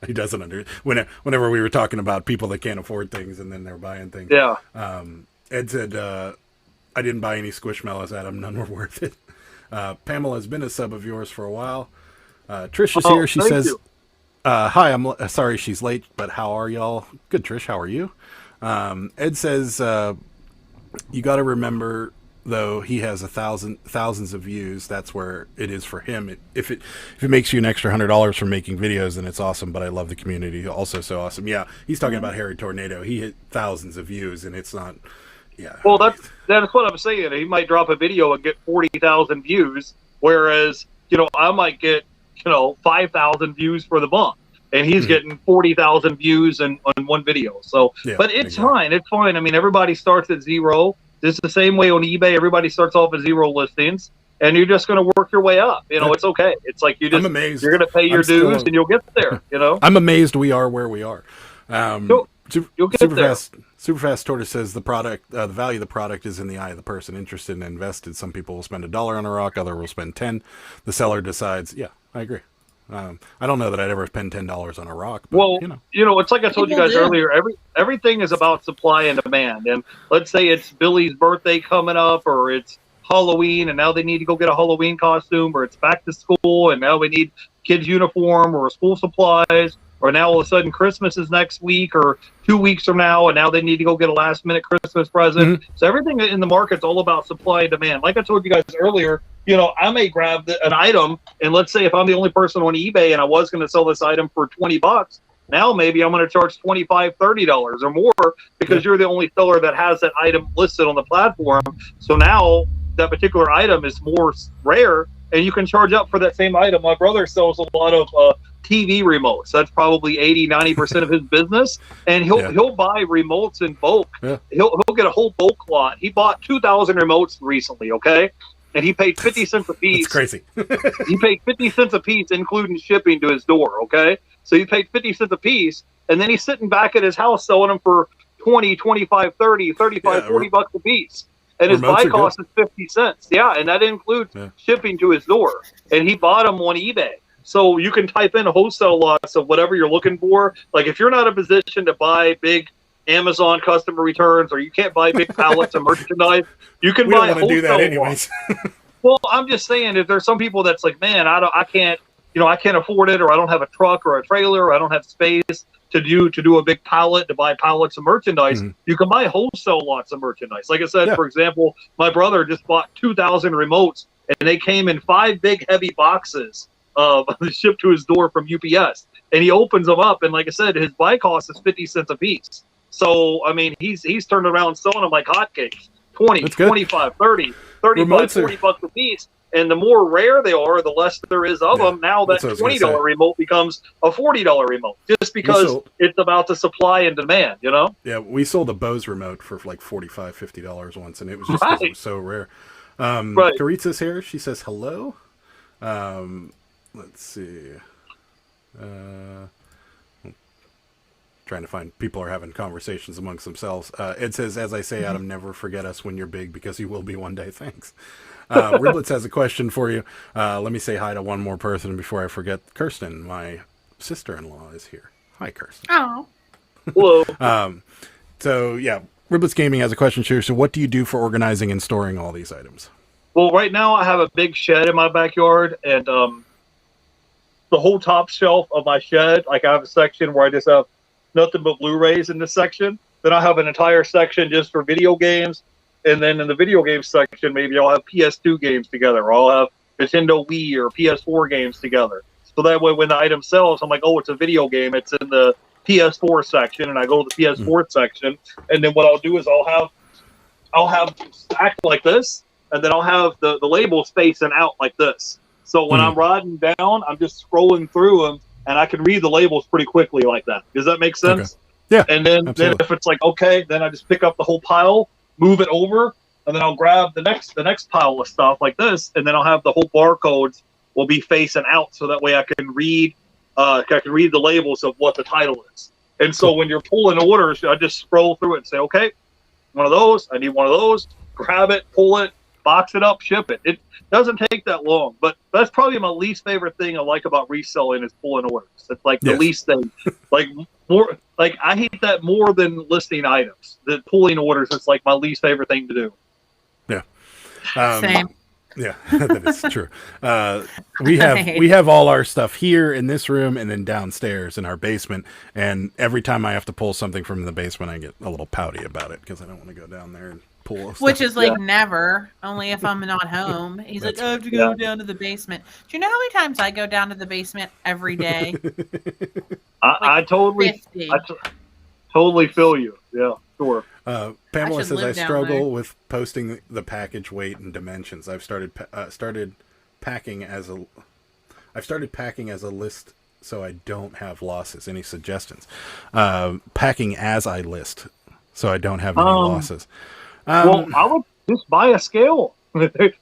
He doesn't whenever we were talking about people that can't afford things and then they're buying things. Yeah. Ed said, I didn't buy any Squishmallows, Adam. None were worth it. Pamela's been a sub of yours for a while. Trish is here. She says, hi, I'm sorry she's late, but how are y'all? Good, Trish. How are you? Ed says, you got to remember though he has thousands of views, that's where it is for him. If it makes you an extra $100 for making videos, then it's awesome. But I love the community, also so awesome. Yeah, he's talking about Harry Tornado. He hit thousands of views, and it's not. Yeah. Well, that's what I'm saying. He might drop a video and get 40,000 views, whereas I might get 5,000 views for the month. And he's getting 40,000 views on one video. So, but it's fine. It's fine. I mean, everybody starts at zero. It's the same way on eBay. Everybody starts off at 0 listings, and you're just going to work your way up. It's okay. It's like you're going to pay your dues, and you'll get there. I'm amazed we are where we are. You'll get there. Superfast Tortoise says the product, the value of the product is in the eye of the person interested and invested. Some people will spend $1 on a rock, other will spend 10. The seller decides. Yeah, I agree. I don't know that I'd ever spend $10 on a rock. But, it's like I told you guys earlier. Everything is about supply and demand. And let's say it's Billy's birthday coming up, or it's Halloween, and now they need to go get a Halloween costume, or it's back to school, and now we need kids' uniform or school supplies, or now all of a sudden Christmas is next week or 2 weeks from now, and now they need to go get a last-minute Christmas present. So everything in the market's all about supply and demand. Like I told you guys earlier, I may grab an item, and let's say if I'm the only person on eBay and I was going to sell this item for $20, now maybe I'm going to charge $25, $30 or more because you're the only seller that has that item listed on the platform. So now that particular item is more rare, and you can charge up for that same item. My brother sells a lot of TV remotes. That's probably 80-90% of his business, and he'll buy remotes in bulk. He'll get a whole bulk lot. He bought 2,000 remotes recently. Okay. And he paid 50 cents a piece. That's crazy. He paid 50 cents a piece, including shipping to his door, okay? So he paid 50 cents a piece, and then he's sitting back at his house selling them for 20, 25, 30, 35, 40 bucks a piece. And his buy cost is 50 cents. Yeah, and that includes shipping to his door. And he bought them on eBay. So you can type in wholesale lots of whatever you're looking for. Like if you're not in a position to buy big Amazon customer returns, or you can't buy big pallets of merchandise, you can buy wholesale. Do that anyways. Well, I'm just saying, if there's some people that's like, man, I can't afford it, or I don't have a truck or a trailer, or I don't have space to do a big pallet, to buy pallets of merchandise, you can buy wholesale lots of merchandise. Like I said, for example, my brother just bought 2,000 remotes, and they came in 5 big heavy boxes shipped to his door from UPS. And he opens them up, and like I said, his buy cost is 50 cents a piece. So, I mean, he's turned around selling them like hotcakes, 20, 25, 30, 35, 40 bucks a piece. And the more rare they are, the less there is of them. Now that $20 remote becomes a $40 remote, just because it's about the supply and demand, Yeah, we sold a Bose remote for like $45, $50 once, and it was just 'cause it was so rare. Karitsa's here. She says hello. Let's see. Trying to find people are having conversations amongst themselves. Ed says, as I say, Adam, never forget us when you're big, because you will be one day. Thanks. Riblets has a question for you. Let me say hi to one more person before I forget. Kirsten, my sister-in-law, is here. Hi, Kirsten. Oh. Hello. So yeah, Riblets Gaming has a question here. So what do you do for organizing and storing all these items? Well, right now I have a big shed in my backyard, and the whole top shelf of my shed, like I have a section where I just have nothing but Blu-rays in this section. Then I have an entire section just for video games. And then in the video games section, maybe I'll have PS2 games together, or I'll have Nintendo Wii or PS4 games together. So that way when the item sells, I'm like, oh, it's a video game. It's in the PS4 section, and I go to the PS4 section. And then what I'll do is I'll have stacked like this, and then I'll have the labels facing out like this. So when I'm riding down, I'm just scrolling through them, and I can read the labels pretty quickly like that. Does that make sense? Okay. Yeah. And then if it's like, okay, then I just pick up the whole pile, move it over, and then I'll grab the next pile of stuff like this, and then I'll have the whole barcodes will be facing out, so that way I can read the labels of what the title is. And so when you're pulling orders, I just scroll through it and say, okay, one of those, I need one of those, grab it, pull it, box it up, ship it. It doesn't take that long, but that's probably my least favorite thing I like about reselling is pulling orders. It's like the least thing. I hate that more than listing items. The pulling orders is like my least favorite thing to do. Yeah. Same. Yeah, that is true. We have all our stuff here in this room and then downstairs in our basement. And every time I have to pull something from the basement, I get a little pouty about it because I don't want to go down there and pool of stuff. Which is like never, only if I'm not home. He's like, I have to go down to the basement. Do you know how many times I go down to the basement every day? I totally feel you. Yeah, sure. Pamela says I struggle with posting the package weight and dimensions. I've started packing as a list so I don't have losses. Any suggestions? Packing as I list so I don't have any losses. Well, I would just buy a scale.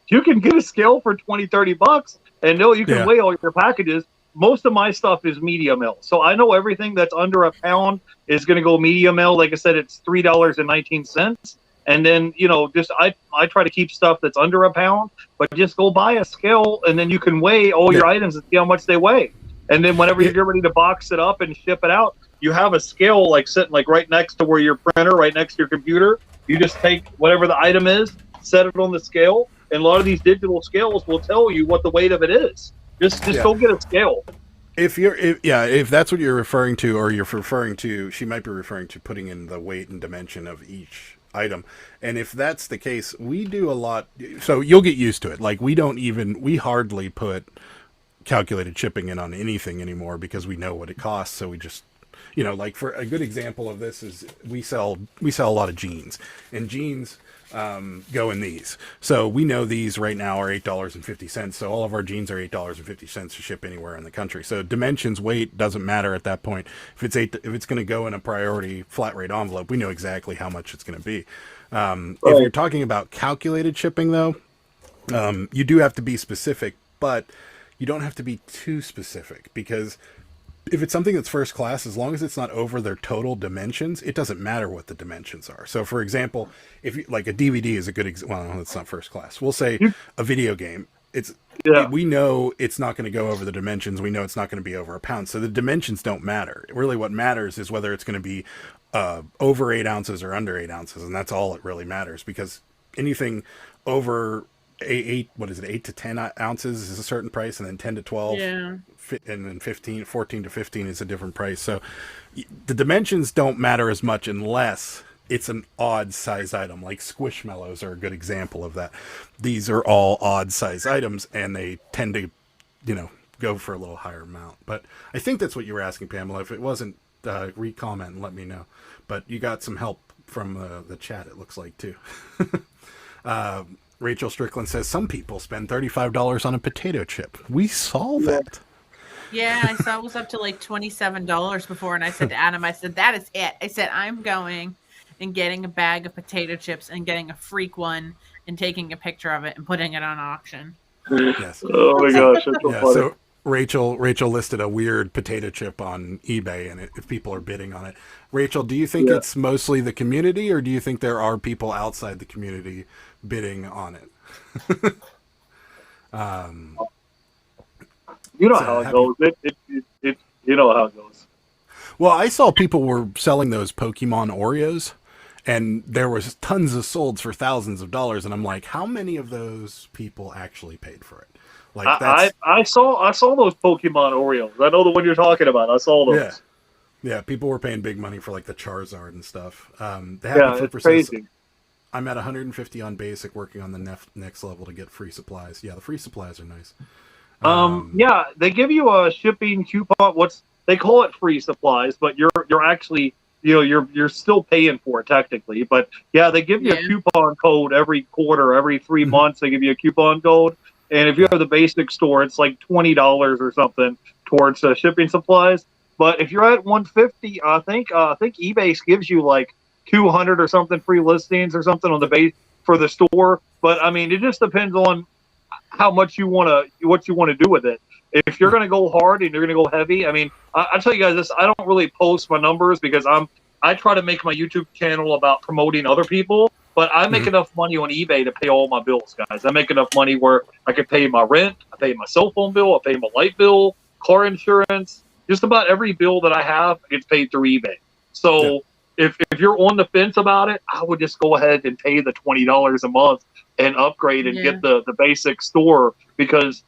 You can get a scale for $20-$30 and you can weigh all your packages. Most of my stuff is medium L. So I know everything that's under a pound is going to go medium L. Like I said, it's $3.19. And then, just I try to keep stuff that's under a pound, but just go buy a scale and then you can weigh all your items and see how much they weigh. And then whenever you get ready to box it up and ship it out, you have a scale like sitting like right next to where your printer, right next to your computer. You just take whatever the item is, set it on the scale, and a lot of these digital scales will tell you what the weight of it is. Just go get a scale. If that's what you're referring to, or you're referring to, she might be referring to putting in the weight and dimension of each item. And if that's the case, we do a lot. So you'll get used to it. Like we hardly put calculated shipping in on anything anymore because we know what it costs. So we just, like for a good example of this is we sell a lot of jeans, and jeans go in these. So we know these right now are $8.50. So all of our jeans are $8.50 to ship anywhere in the country. So dimensions, weight doesn't matter at that point. If it's going to go in a priority flat rate envelope, we know exactly how much it's going to be. If you're talking about calculated shipping though, you do have to be specific, but you don't have to be too specific, because if it's something that's first class, as long as it's not over their total dimensions, it doesn't matter what the dimensions are. So, for example, if you, like a DVD is a good well, it's not first class. We'll say a video game. We know it's not going to go over the dimensions. We know it's not going to be over a pound. So the dimensions don't matter. Really, what matters is whether it's going to be over 8 ounces or under 8 ounces, and that's all it really matters. Because anything over 8 to 10 ounces is a certain price, and then 10 to 12 and then 14 to 15 is a different price. So the dimensions don't matter as much unless it's an odd size item. Like Squishmallows are a good example of that. These are all odd size items, and they tend to go for a little higher amount. But I think that's what you were asking, Pamela. If it wasn't, re-comment and let me know. But you got some help from the chat, it looks like, too. Rachel Strickland says some people spend $35 on a potato chip. We saw that. Yeah, I saw it was up to like $27 before, and I said to Adam, I said, that is it. I said, I'm going and getting a bag of potato chips and getting a freak one and taking a picture of it and putting it on auction. Yes. Oh my gosh, that's so funny. So Rachel listed a weird potato chip on eBay, and if people are bidding on it. Rachel, do you think it's mostly the community, or do you think there are people outside the community bidding on it? You know how it goes. You know how it goes. Well, I saw people were selling those Pokemon Oreos, and there was tons of solds for thousands of dollars, and I'm like, how many of those people actually paid for it? Like I saw those Pokemon Oreos. I know the one you're talking about. I saw those. Yeah, people were paying big money for like the Charizard and stuff. It's crazy. I'm at 150 on basic, working on the next level to get free supplies. Yeah, the free supplies are nice. They give you a shipping coupon. They call it free supplies, but you're actually you're still paying for it technically. But yeah, they give you a coupon code every quarter, every 3 months. They give you a coupon code, and if you have the basic store, it's like $20 or something towards shipping supplies. But if you're at 150, I think eBay gives you like 200 or something free listings or something on the base for the store. But I mean, it just depends on how much what you want to do with it. If you're going to go hard and you're going to go heavy, I mean, I'll tell you guys this, I don't really post my numbers because I try to make my YouTube channel about promoting other people, but I make enough money on eBay to pay all my bills, guys. I make enough money where I can pay my rent, I pay my cell phone bill, I pay my light bill, car insurance, just about every bill that I have gets paid through eBay. So if you're on the fence about it, I would just go ahead and pay the $20 a month and upgrade and get the basic store, because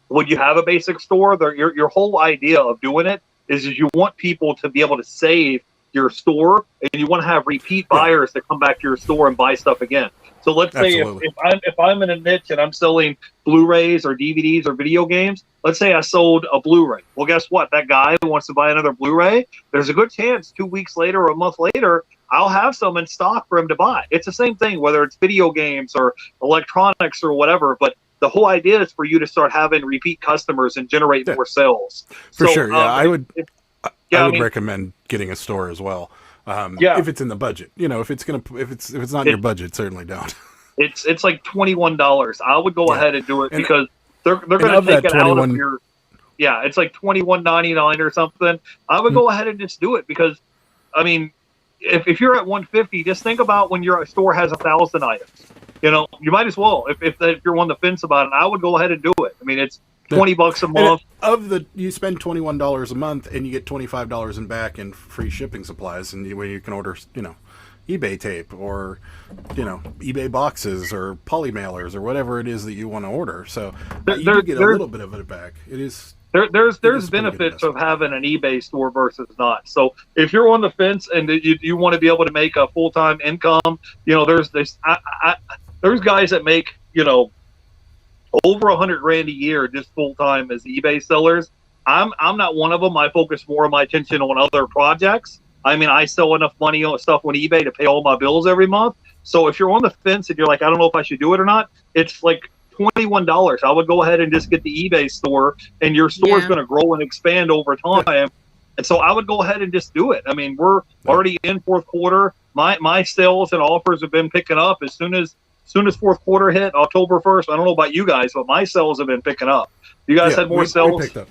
when you have a basic store, your whole idea of doing it is you want people to be able to save your store, and you want to have repeat buyers that come back to your store and buy stuff again. So let's say if I'm in a niche and I'm selling Blu-rays or DVDs or video games, let's say I sold a Blu-ray. Well, guess what? That guy who wants to buy another Blu-ray, there's a good chance 2 weeks later or a month later, I'll have some in stock for him to buy. It's the same thing, whether it's video games or electronics or whatever, but the whole idea is for you to start having repeat customers and generate more sales. For sure, yeah. I would recommend getting a store as well. If it's in the budget, if it's not in your budget, certainly don't. It's like $21. I would go ahead and do it because they're going to take it out of your. Yeah, it's like $21.99 or something. I would go ahead and just do it because, I mean, if you're at $150, just think about when your store has 1,000 items. You might as well. If you're on the fence about it, I would go ahead and do it. I mean, it's $20 a month. You spend $21 a month and you get $25 in back in free shipping supplies, and you can order, eBay tape or, eBay boxes or poly mailers or whatever it is that you want to order. So you do get a little bit of it back. It is. There's benefits of having an eBay store versus not. So if you're on the fence and you want to be able to make a full-time income, there's guys that make over $100,000 a year just full-time as eBay sellers. I'm not one of them. I focus more of my attention on other projects. I mean, I sell enough money on stuff on eBay to pay all my bills every month. So if you're on the fence and you're like, I don't know if I should do it or not, it's like $21. I would go ahead and just get the eBay store, and your store is going to grow and expand over time. And so I would go ahead and just do it. I mean, we're already in fourth quarter. My sales and offers have been picking up as soon as fourth quarter hit, October 1st. I don't know about you guys, but my sales have been picking up. You guys had more sales? We picked up.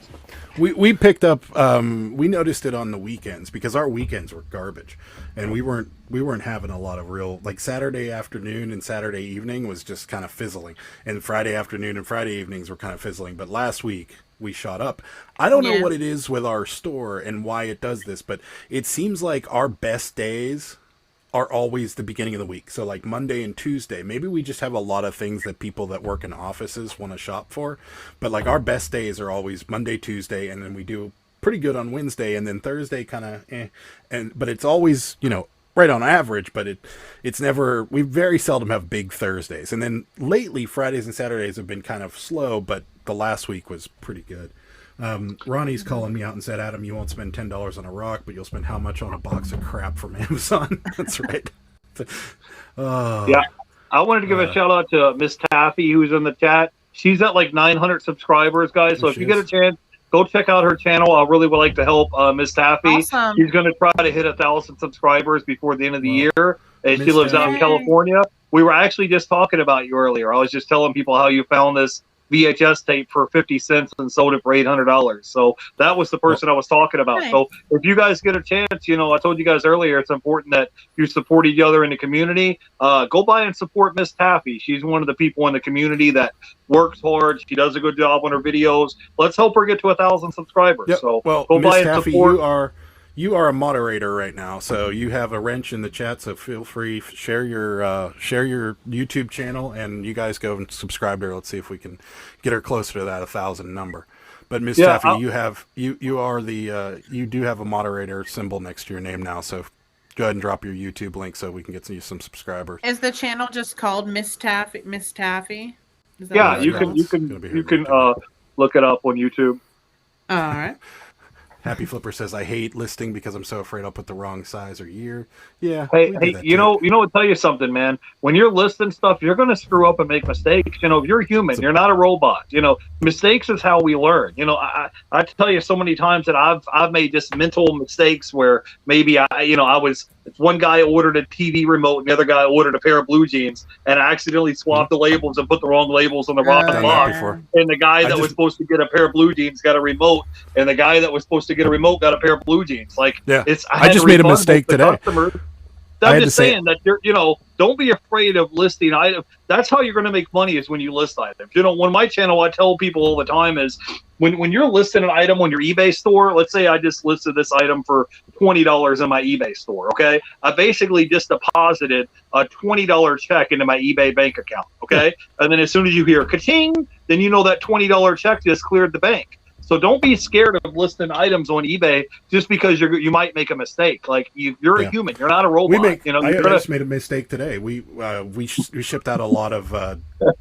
We picked up. We noticed it on the weekends because our weekends were garbage, and we weren't having a lot of real, like, Saturday afternoon and Saturday evening was just kind of fizzling, and Friday afternoon and Friday evenings were kind of fizzling. But last week we shot up. I don't know what it is with our store and why it does this, but it seems like our best days are always the beginning of the week. So like Monday and Tuesday, maybe we just have a lot of things that people that work in offices want to shop for. But like our best days are always Monday, Tuesday, and then we do pretty good on Wednesday, and then Thursday kind of but it's always, right on average, but it's never, we very seldom have big Thursdays. And then lately Fridays and Saturdays have been kind of slow, but the last week was pretty good. Ronnie's calling me out and said, Adam, you won't spend $10 on a rock, but you'll spend how much on a box of crap from Amazon? That's right. Yeah. I wanted to give a shout out to Miss Taffy, who's in the chat. She's at like 900 subscribers, guys. So if you get a chance, go check out her channel. I really would like to help Miss Taffy. Awesome. She's going to try to hit 1,000 subscribers before the end of the year. And she lives out in California. We were actually just talking about you earlier. I was just telling people how you found this VHS tape for 50 cents and sold it for $800. So that was the person I was talking about. Nice. So if you guys get a chance, I told you guys earlier, it's important that you support each other in the community. Go by and support Miss Taffy. She's one of the people in the community that works hard. She does a good job on her videos. Let's help her get to 1,000 subscribers. Yep. So go by and Taffy, support. You are a moderator right now, so you have a wrench in the chat. So feel free, share your YouTube channel, and you guys go and subscribe to her. Let's see if we can get her closer to that 1,000 number. But Miss Taffy, you do have a moderator symbol next to your name now. So go ahead and drop your YouTube link so we can get you some subscribers. Is the channel just called Miss Taffy? Miss Taffy? Yeah, you can look it up on YouTube. All right. Happy Flipper says, I hate listing because I'm so afraid I'll put the wrong size or year. Yeah. Hey, I'll tell you something, man. When you're listing stuff, you're going to screw up and make mistakes. You're human. You're not a robot. Mistakes is how we learn. I tell you so many times that I've made just mental mistakes where maybe one guy ordered a TV remote and the other guy ordered a pair of blue jeans, and I accidentally swapped the labels and put the wrong labels on the wrong box. And the guy that was supposed to get a pair of blue jeans got a remote, and the guy that was supposed to get a remote got a pair of blue jeans. I just made a mistake today. I'm just saying that don't be afraid of listing items. That's how you're going to make money, is when you list items. On my channel, I tell people all the time is when you're listing an item on your eBay store. Let's say I just listed this item for $20 in my eBay store. Okay, I basically just deposited a $20 check into my eBay bank account. Okay, and then as soon as you hear ka-ching, then that $20 check just cleared the bank. So don't be scared of listing items on eBay just because you might make a mistake. Like you're a human, you're not a robot. I just made a mistake today. We shipped out a lot of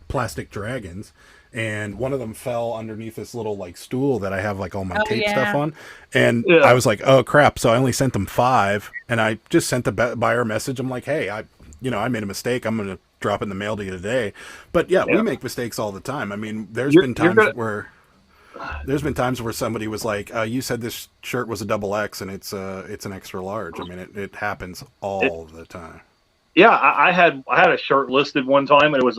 plastic dragons, and one of them fell underneath this little like stool that I have like all my tape stuff on, and I was like, oh crap! So I only sent them 5, and I just sent the buyer a message. I'm like, hey, I made a mistake. I'm gonna drop it in the mail to you today. But we make mistakes all the time. I mean, there's been times where somebody was like, you said this shirt was a XXL and it's an extra large. I mean, it happens all the time. Yeah, I had a shirt listed one time, and it was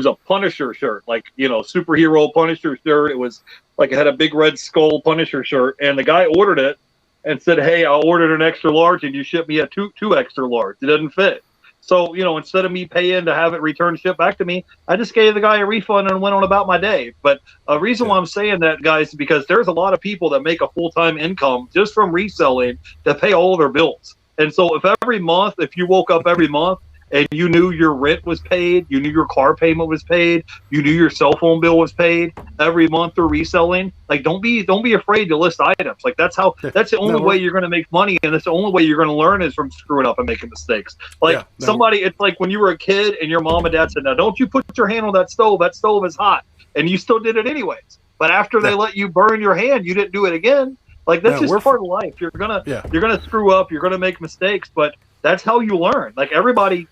a Punisher shirt, like superhero Punisher shirt. It was like it had a big red skull Punisher shirt, and the guy ordered it and said, "Hey, I ordered an extra large, and you shipped me a two extra large. It doesn't fit." So instead of me paying to have it returned shipped back to me, I just gave the guy a refund and went on about my day. But a reason why I'm saying that, guys, is because there's a lot of people that make a full-time income just from reselling that pay all their bills. And so if you woke up every month and you knew your rent was paid, you knew your car payment was paid, you knew your cell phone bill was paid every month through reselling, like don't be afraid to list items. Like that's the only way you're going to make money, and that's the only way you're going to learn is from screwing up and making mistakes. Like it's like when you were a kid and your mom and dad said, "Now don't you put your hand on that stove is hot," and you still did it anyways. But after they let you burn your hand, you didn't do it again. Like that's just part of life. You're gonna screw up. You're gonna make mistakes, but that's how you learn. Like everybody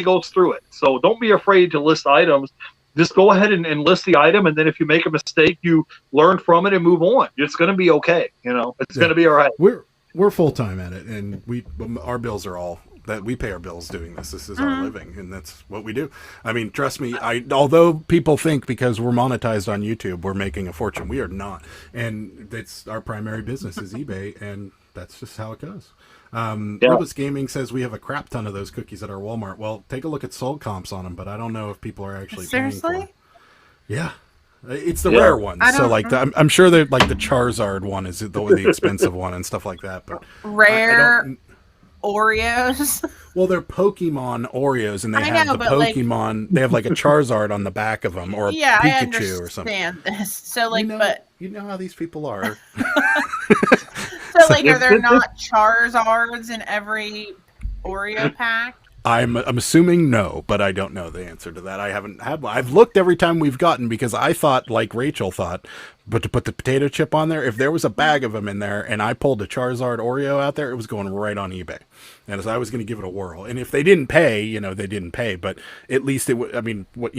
goes through it. So don't be afraid to list items. Just go ahead and list the item, and then if you make a mistake, you learn from it and move on. It's gonna be okay. It's gonna be all right. We're full time at it, and our bills are all that we pay our bills doing this. This is our living, and that's what we do. I mean, trust me, although people think because we're monetized on YouTube, we're making a fortune, we are not. And it's our primary business is eBay, and that's just how it goes. Robots Gaming says we have a crap ton of those cookies at our Walmart. Well, take a look at sold comps on them, but I don't know if people are actually paying for them. Yeah. It's the rare ones. So like I'm sure that like the Charizard one is the expensive one and stuff like that, but rare Oreos. Well, they're Pokemon Oreos, and they have the Pokemon. They have like a Charizard on the back of them, or a Pikachu or something. I understand this. So like, but you know how these people are. So like, are there not Charizards in every Oreo pack? I'm assuming no, but I don't know the answer to that. I haven't had one. I've looked every time we've gotten because I thought, like Rachel thought, but to put the potato chip on there, if there was a bag of them in there and I pulled a Charizard Oreo out there, it was going right on eBay. And so I was going to give it a whirl. And if they didn't pay, they didn't pay. But at least it would, I mean, what,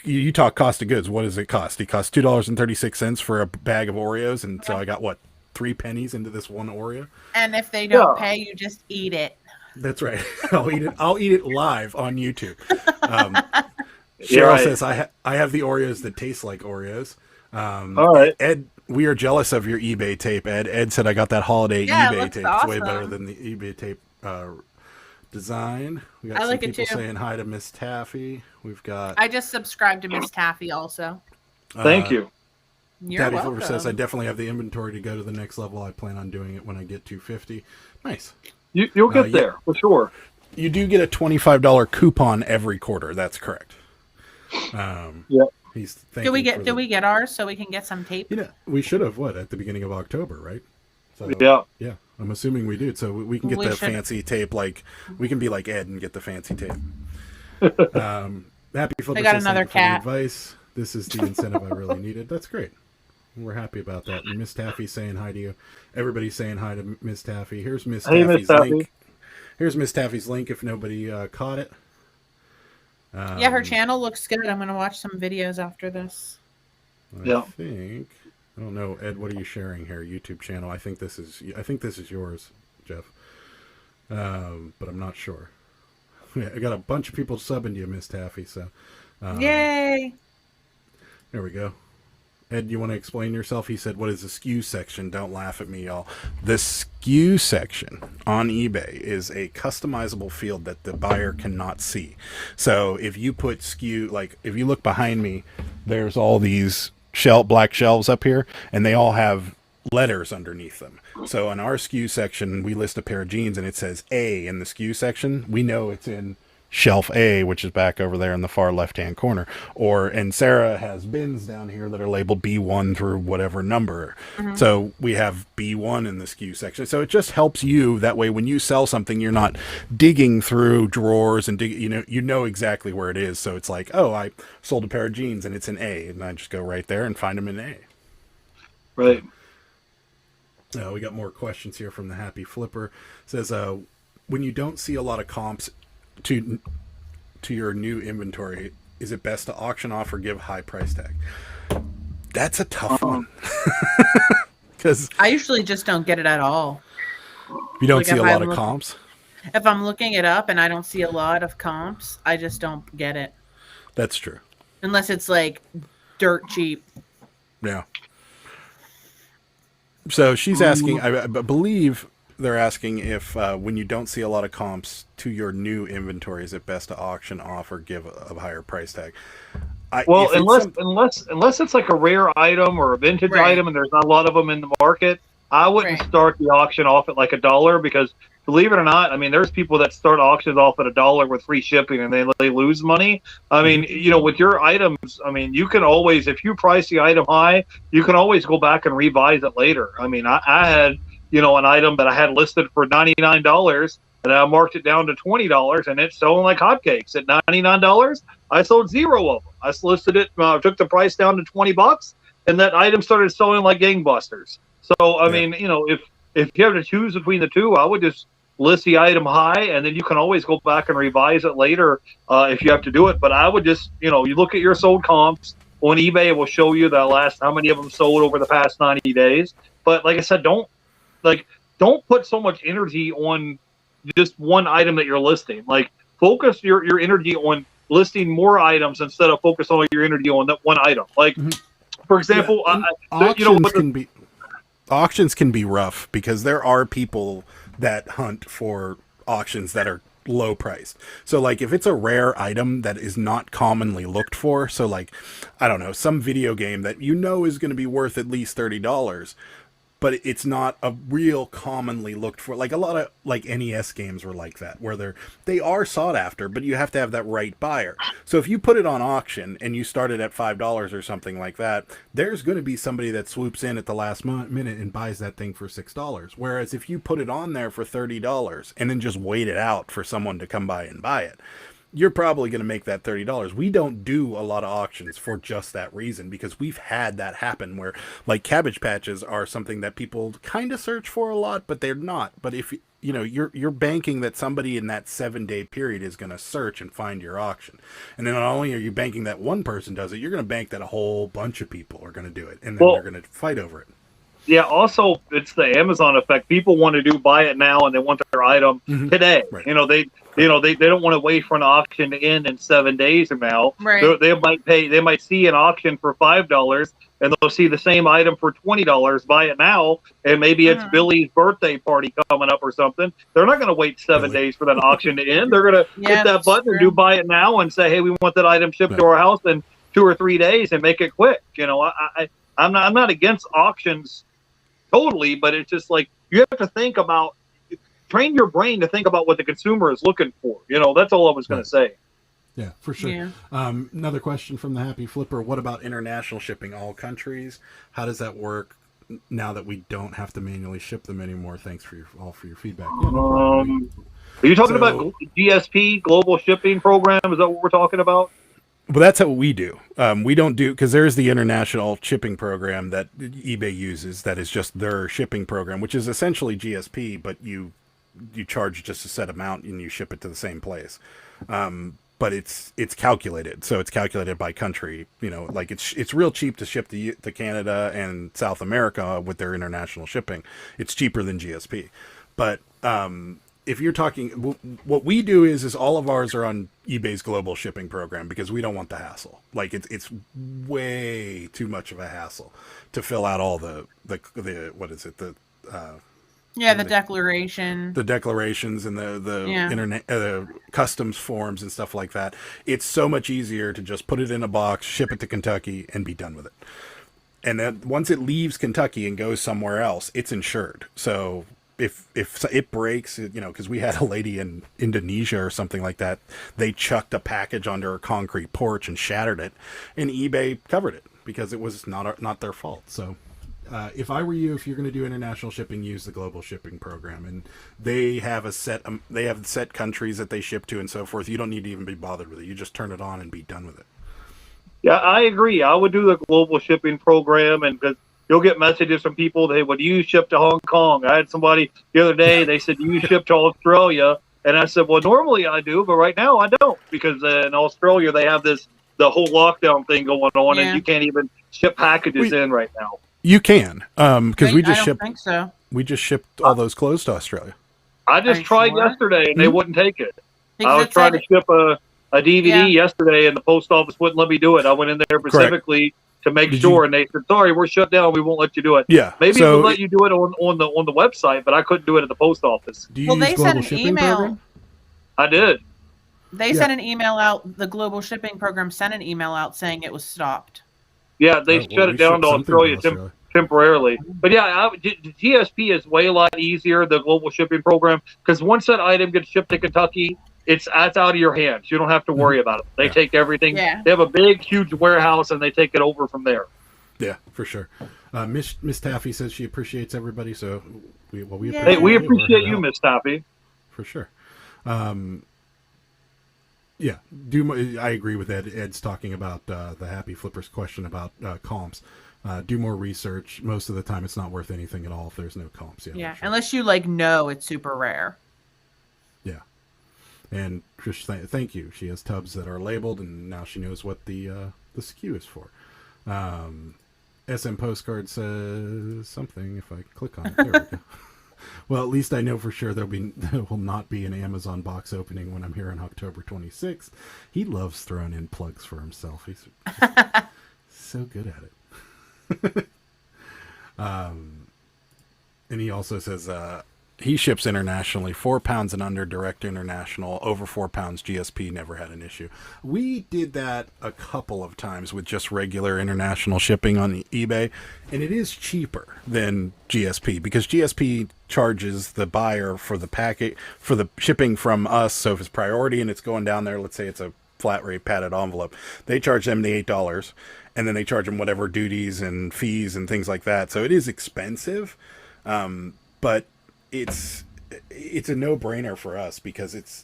you talk cost of goods. What does it cost? It costs $2.36 for a bag of Oreos. And so I got 3 pennies into this one Oreo. And if they don't pay, you just eat it. That's right. I'll eat it live on YouTube. Cheryl says I have the Oreos that taste like Oreos. All right, Ed, we are jealous of your eBay tape. Ed said I got that holiday eBay tape. Awesome. It's way better than the eBay tape design. We got some people saying hi to Miss Taffy. We've got. I just subscribed to Miss Taffy also. Thank you. You're welcome. Flipper says I definitely have the inventory to go to the next level. I plan on doing it when I get 250. Nice. You'll get there for sure. You do get a $25 coupon every quarter. That's correct. Do we get ours so we can get some tape? We should have at the beginning of October, right? So, yeah. I'm assuming we do. So we can get the fancy tape. Like we can be like Ed and get the fancy tape. Happy Flipper. I got another cat. Advice. This is the incentive I really needed. That's great. We're happy about that. And Miss Taffy saying hi to you. Everybody's saying hi to Miss Taffy. Here's Miss Taffy's link. Here's Miss Taffy's link if nobody caught it. Her channel looks good. I'm going to watch some videos after this. I don't know, Ed, what are you sharing here? YouTube channel. I think this is yours, Jeff. But I'm not sure. Yeah, I got a bunch of people subbing to you, Miss Taffy, so yay. There we go. Ed, you want to explain yourself? He said, what is the SKU section? Don't laugh at me, y'all. The SKU section on eBay is a customizable field that the buyer cannot see. So if you put SKU, like if you look behind me, there's all these black shelves up here, and they all have letters underneath them. So in our SKU section, we list a pair of jeans, and it says A in the SKU section. We know it's in shelf A, which is back over there in the far left-hand corner, and Sarah has bins down here that are labeled B1 through whatever number. So we have B1 in the SKU section. So it just helps you that way when you sell something, you're not digging through drawers and you know exactly where it is. So it's like, oh, I sold a pair of jeans and it's an A, and I just go right there and find them in A. Right. We got more questions here from the Happy Flipper. It says, when you don't see a lot of comps to your new inventory, is it best to auction off or give high price tag? That's a tough one. Because I usually just don't get it at all. You don't see a lot of comps? If I'm looking it up and I don't see a lot of comps, I just don't get it. That's true. Unless it's like dirt cheap. Yeah. So she's asking, I believe they're asking if when you don't see a lot of comps to your new inventory, is it best to auction off or give a higher price tag? Unless it's like a rare item or a vintage item and there's not a lot of them in the market, I wouldn't start the auction off at like $1 because, believe it or not, I mean, there's people that start auctions off at $1 with free shipping and they lose money. I mean, with your items, I mean, you can always, if you price the item high, you can always go back and revise it later. I mean, I had, an item that I had listed for $99 and I marked it down to $20 and it's selling like hotcakes. At $99, I sold 0 of them. I listed it, took the price down to $20, and that item started selling like gangbusters. So, I mean, if you have to choose between the two, I would just list the item high, and then you can always go back and revise it later if you have to do it. But I would just, you look at your sold comps. On eBay, it will show you how many of them sold over the past 90 days. But like I said, don't put so much energy on just one item that you're listing. Like, focus your energy on listing more items instead of focus all your energy on that one item. Like, for example, auctions can be rough because there are people that hunt for auctions that are low priced. So like if it's a rare item that is not commonly looked for, so like, I don't know, some video game that is going to be worth at least $30, but it's not a real commonly looked for. Like a lot of like NES games were like that, where they are sought after, but you have to have that right buyer. So if you put it on auction and you start it at $5 or something like that, there's going to be somebody that swoops in at the last minute and buys that thing for $6. Whereas if you put it on there for $30 and then just wait it out for someone to come by and buy it, you're probably going to make that $30. We don't do a lot of auctions for just that reason, because we've had that happen where like Cabbage Patches are something that people kind of search for a lot, but they're not. But if you're banking that somebody in that 7-day period is going to search and find your auction. And then not only are you banking that one person does it, you're going to bank that a whole bunch of people are going to do it, and then they're going to fight over it. Yeah, also, it's the Amazon effect. People want to buy it now, and they want their item today. Right. They don't want to wait for an auction to end in 7 days from now. Right. They might see an auction for $5, and they'll see the same item for $20. Buy it now, and maybe it's Billy's birthday party coming up or something. They're not going to wait 7 days for that auction to end. They're going to hit that button and buy it now and say, hey, we want that item shipped to our house in 2 or 3 days, and make it quick. I'm not against auctions totally, but it's just like you have to train your brain to think about what the consumer is looking for. That's all I was going to say. Yeah, for sure. Yeah. Another question from the Happy Flipper. What about international shipping, all countries? How does that work now that we don't have to manually ship them anymore? Thanks for your feedback. Yeah, are you talking about GSP, Global Shipping Program? Is that what we're talking about? Well, that's what we do. We don't do, because there's the international shipping program that eBay uses that is just their shipping program, which is essentially GSP, but you charge just a set amount and you ship it to the same place. But it's calculated. So it's calculated by country. Like it's real cheap to ship to Canada and South America with their international shipping. It's cheaper than GSP. But if you're talking, what we do is all of ours are on eBay's global shipping program because we don't want the hassle. Like it's way too much of a hassle to fill out all the what is it, the declaration, the declarations and the internet customs forms and stuff like that. It's so much easier to just put it in a box, ship it to Kentucky, and be done with it. And then once it leaves Kentucky and goes somewhere else, it's insured. So if it breaks, because we had a lady in Indonesia or something like that, they chucked a package onto her concrete porch and shattered it, and eBay covered it because it was not their fault. So if I were you, if you're going to do international shipping, use the global shipping program, and they have set countries that they ship to and so forth. You don't need to even be bothered with it. You just turn it on and be done with it. Yeah, I agree. I would do the global shipping program, and because you'll get messages from people that, hey, well, do you ship to Hong Kong? I had somebody the other day, they said, do you ship to Australia? And I said, well, normally I do, but right now I don't, because in Australia they have the whole lockdown thing going on, and you can't even ship packages in right now. You can, because we just shipped. I don't think so. We just shipped all those clothes to Australia. I just tried yesterday, and they wouldn't take it. I was trying to ship a DVD yesterday, and the post office wouldn't let me do it. I went in there specifically to make sure, and they said, sorry, we're shut down. We won't let you do it. Yeah. Maybe we'll let you do it on the website, but I couldn't do it at the post office. Do you use global shipping program? I did. They sent an email out. The global shipping program sent an email out saying it was stopped. Yeah, they shut it down to Australia temporarily. But yeah, GSP is way a lot easier, the global shipping program, because once that item gets shipped to Kentucky, it's out of your hands. You don't have to worry about it. They take everything. Yeah. They have a big, huge warehouse, and they take it over from there. Yeah, for sure. Miss Taffy says she appreciates everybody, so we appreciate we appreciate you, Miss Taffy. For sure. Yeah, I agree with Ed. Ed's talking about the Happy Flippers question about comps. Do more research. Most of the time, it's not worth anything at all if there's no comps. Yeah, unless you know it's super rare. Yeah. And Trish, thank you. She has tubs that are labeled, and now she knows what the SKU is for. SM Postcard says something. If I click on it, there we go. Well, at least I know for sure there will not be an Amazon box opening when I'm here on October 26th. He loves throwing in plugs for himself. He's so good at it. And he also says he ships internationally, 4 pounds and under, direct international. Over 4 pounds, GSP never had an issue. We did that a couple of times with just regular international shipping on eBay, and it is cheaper than GSP because GSP charges the buyer for the packet, for the shipping from us. So if it's priority and it's going down there, let's say it's a flat rate padded envelope, they charge them the $8, and then they charge them whatever duties and fees and things like that. So it is expensive, but it's a no-brainer for us because it's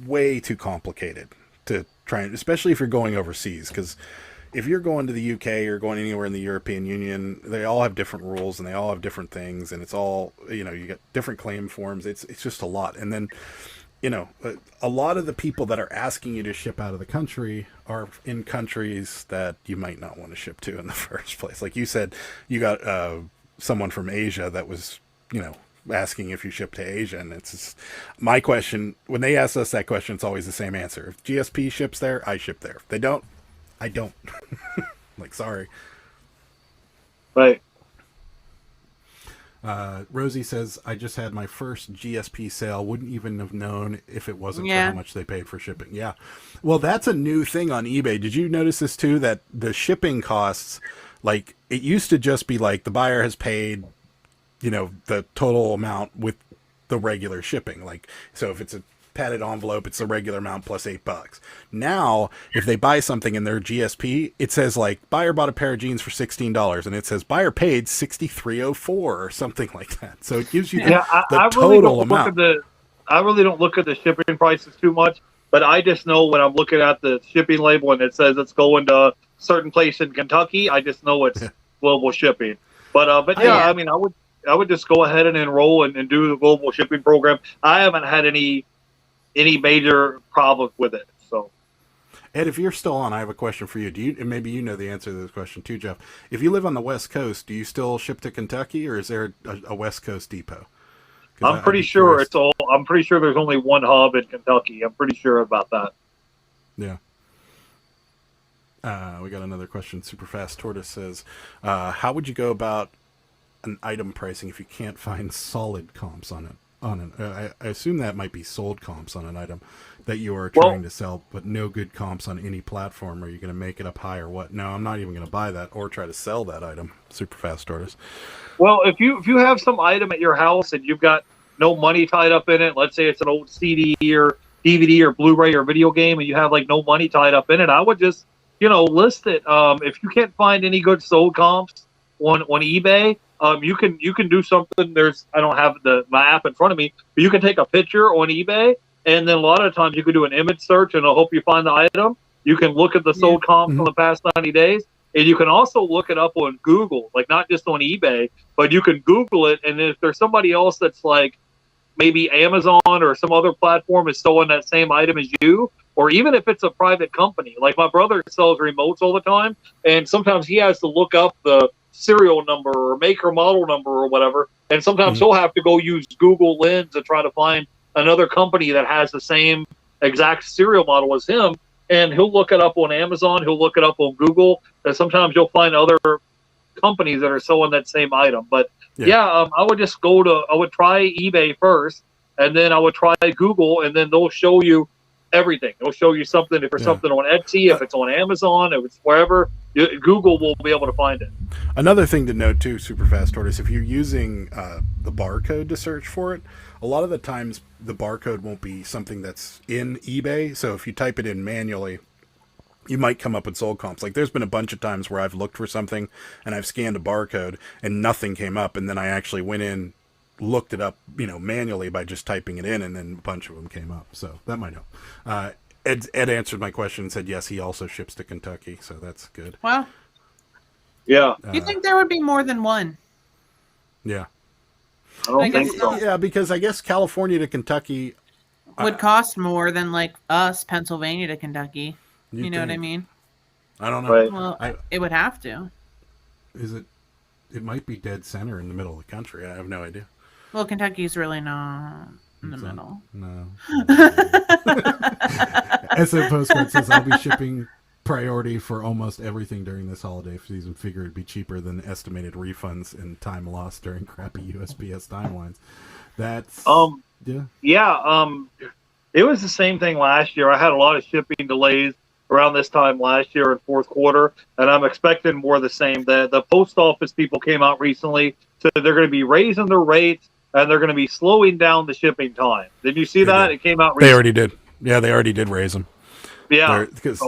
way too complicated to try, and especially if you're going overseas, because if you're going to the UK or going anywhere in the European Union, they all have different rules and they all have different things, and it's all, you get different claim forms. It's just a lot. And then a lot of the people that are asking you to ship out of the country are in countries that you might not want to ship to in the first place. Like you said, you got someone from Asia that was asking if you ship to Asia, and it's just, my question when they ask us that question, it's always the same answer. If GSP ships there, I ship there. If they don't, I don't. Like, sorry. Right. Rosie says, I just had my first GSP sale. Wouldn't even have known if it wasn't for how much they paid for shipping. Yeah. Well, that's a new thing on eBay. Did you notice this too? That the shipping costs, like, it used to just be like the buyer has paid the total amount with the regular shipping. Like, so if it's a padded envelope, it's the regular amount plus $8. Now, if they buy something in their GSP, it says like buyer bought a pair of jeans for $16, and it says buyer paid $63.04 or something like that. So it gives you the total amount. I really don't look at the shipping prices too much, but I just know when I'm looking at the shipping label and it says it's going to a certain place in Kentucky, I just know it's global shipping. But I mean, I would just go ahead and enroll and do the global shipping program. I haven't had any major problems with it. So, Ed, if you're still on, I have a question for you. And maybe you know the answer to this question too, Jeff. If you live on the West Coast, do you still ship to Kentucky, or is there a West Coast depot? I'm pretty sure I'm pretty sure there's only one hub in Kentucky. I'm pretty sure about that. Yeah. We got another question. Super Fast Tortoise says, how would you go about an item pricing if you can't find solid comps on it? I assume that might be sold comps on an item that you are trying to sell, but no good comps on any platform. Are you going to make it up high or what? No, I'm not even going to buy that or try to sell that item. Super Fast Tortoise. Well, if you have some item at your house and you've got no money tied up in it. Let's say it's an old CD or DVD or Blu-ray or video game, and you have like no money tied up in it. I would just, list it. If you can't find any good sold comps on eBay, you can do something. I don't have my app in front of me, but you can take a picture on eBay, and then a lot of times you can do an image search, and it'll help you find the item. You can look at the sold comps from the past 90 days, and you can also look it up on Google, like not just on eBay, but you can Google it, and if there's somebody else that's like maybe Amazon or some other platform is selling that same item as you, or even if it's a private company. Like my brother sells remotes all the time, and sometimes he has to look up the serial number or maker model number or whatever, and sometimes he'll have to go use Google Lens to try to find another company that has the same exact serial model as him, and he'll look it up on Amazon, he'll look it up on Google, and sometimes you'll find other companies that are selling that same item. But I would just I would try eBay first, and then I would try Google, and then they'll show you everything. They'll show you something, if it's something on Etsy, if it's on Amazon, if it's wherever, Google will be able to find it. Another thing to note too, super fast tortoise, if you're using the barcode to search for it, a lot of the times the barcode won't be something that's in eBay. So if you type it in manually, you might come up with sold comps. Like there's been a bunch of times where I've looked for something and I've scanned a barcode and nothing came up, and then I actually went in, looked it up, manually by just typing it in, and then a bunch of them came up. So that might help. Ed answered my question and said yes, he also ships to Kentucky, so that's good. Well, yeah. You think there would be more than one? Yeah. I don't think so. Yeah, because I guess California to Kentucky would cost more than like us, Pennsylvania to Kentucky. You know what I mean? I don't know. Right. Well, it would have to. Is it? It might be dead center in the middle of the country. I have no idea. Well, Kentucky's really not in the middle. No. SM Postcard says, I'll be shipping priority for almost everything during this holiday season. Figure it'd be cheaper than estimated refunds and time lost during crappy USPS timelines. That's it was the same thing last year. I had a lot of shipping delays around this time last year in fourth quarter, and I'm expecting more of the same. The post office people came out recently, so they're going to be raising their rates, and they're going to be slowing down the shipping time. Did you see that? It came out recently. They already did. Yeah, they already did raise them. Yeah, because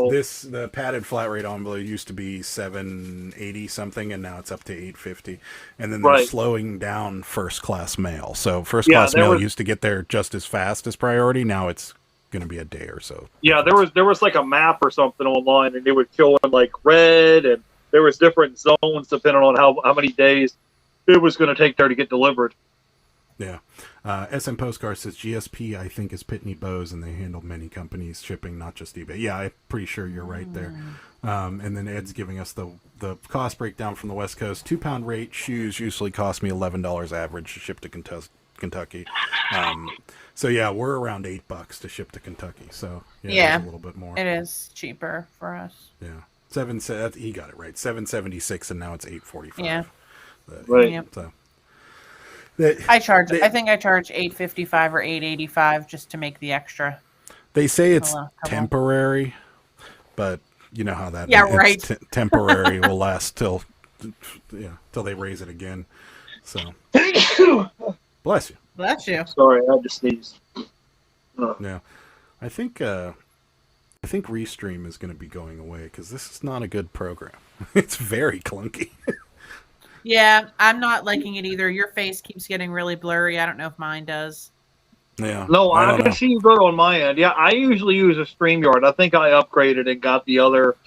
the padded flat rate envelope used to be $7.80 something, and now it's up to $8.50. And then they're slowing down first class mail. So first class mail used to get there just as fast as priority. Now it's going to be a day or so. Yeah, there was like a map or something online, and it would show in like red, and there was different zones depending on how many days it was going to take there to get delivered. Yeah. SM Postcard says GSP, I think, is Pitney Bowes, and they handle many companies shipping, not just eBay. Yeah, I'm pretty sure you're right there. And then Ed's giving us the cost breakdown from the West Coast. 2-pound rate shoes usually cost me $11 average to ship to Kentucky. So yeah, we're around $8 to ship to Kentucky. So yeah, it's a little bit more. It is cheaper for us. Yeah, he got it right. $7.76, and now it's $8.45. Yeah, right. Yep. So. I think I charge $8.55 or $8.85 just to make the extra. They say it's temporary, but you know how that. Yeah, right. Temporary will last till they raise it again. So, bless you. Bless you. Sorry, I just sneezed. Yeah, I think Restream is going to be going away because this is not a good program. It's very clunky. Yeah, I'm not liking it either. Your face keeps getting really blurry. I don't know if mine does. Yeah. No, I can see you good on my end. Yeah, I usually use a StreamYard. I think I upgraded and got the other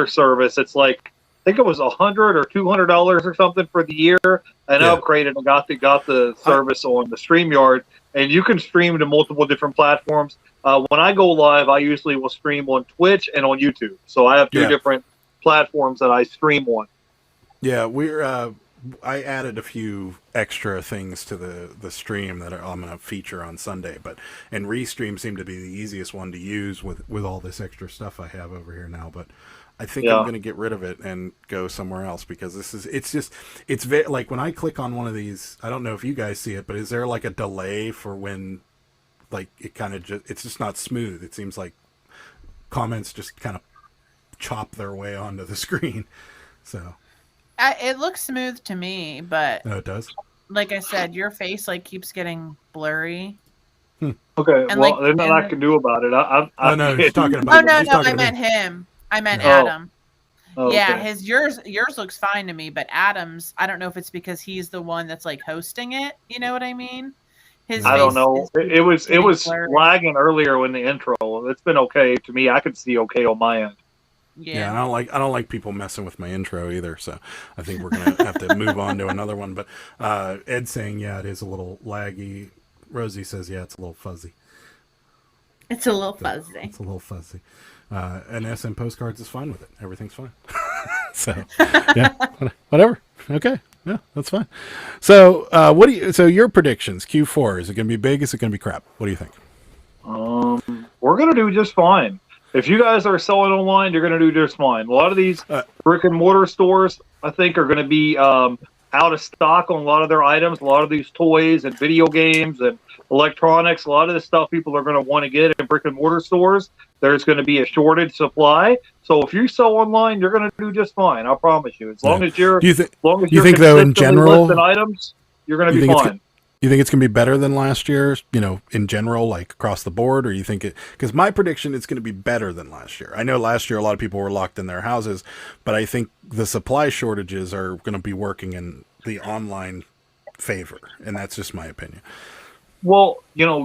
service. It's like, I think it was $100 or $200 or something for the year, and I upgraded and got the service on the StreamYard. And you can stream to multiple different platforms. When I go live, I usually will stream on Twitch and on YouTube. So I have two different platforms that I stream on. Yeah, I added a few extra things to the stream that I'm going to feature on Sunday, and Restream seemed to be the easiest one to use with all this extra stuff I have over here now. But I think I'm going to get rid of it and go somewhere else because it's very, like when I click on one of these, I don't know if you guys see it, but is there like a delay for when like it kind of it's just not smooth? It seems like comments just kind of chop their way onto the screen. So. It looks smooth to me, but no, it does. like I said, your face like keeps getting blurry. Okay, And, well, like, there's nothing I can do about it. I no, he's talking Oh about. no, he's no, talking I to meant me. him. I meant No. Adam. Oh, Yeah, okay. yours looks fine to me, but Adam's, I don't know if it's because he's the one that's like hosting it. You know what I mean? His I face don't know. It was getting blurry. lagging earlier in the intro. It's been okay to me. I can see okay on my end. Yeah, and I don't like people messing with my intro either. So I think we're gonna have to move on to another one. But Ed's saying, yeah, it is a little laggy. Rosie says, yeah, it's a little fuzzy. It's a little fuzzy. It's a little fuzzy. And SM Postcards is fine with it. Everything's fine. So yeah, whatever. Okay, yeah, that's fine. So what do you? So your predictions? Q4, is it going to be big? Is it going to be crap? What do you think? We're gonna do just fine. If you guys are selling online, you're gonna do just fine. A lot of these brick and mortar stores, I think, are gonna be out of stock on a lot of their items. A lot of these toys and video games and electronics, a lot of the stuff people are going to want to get in brick and mortar stores, there's going to be a shortage supply. So if you sell online, you're going to do just fine. I promise you. As long as you're, do you think though in general listing items, you're going to be fine. You think it's going to be better than last year, in general, like across the board, or you think it? Because my prediction, it's going to be better than last year. I know last year a lot of people were locked in their houses, but I think the supply shortages are going to be working in the online favor, and that's just my opinion. Well,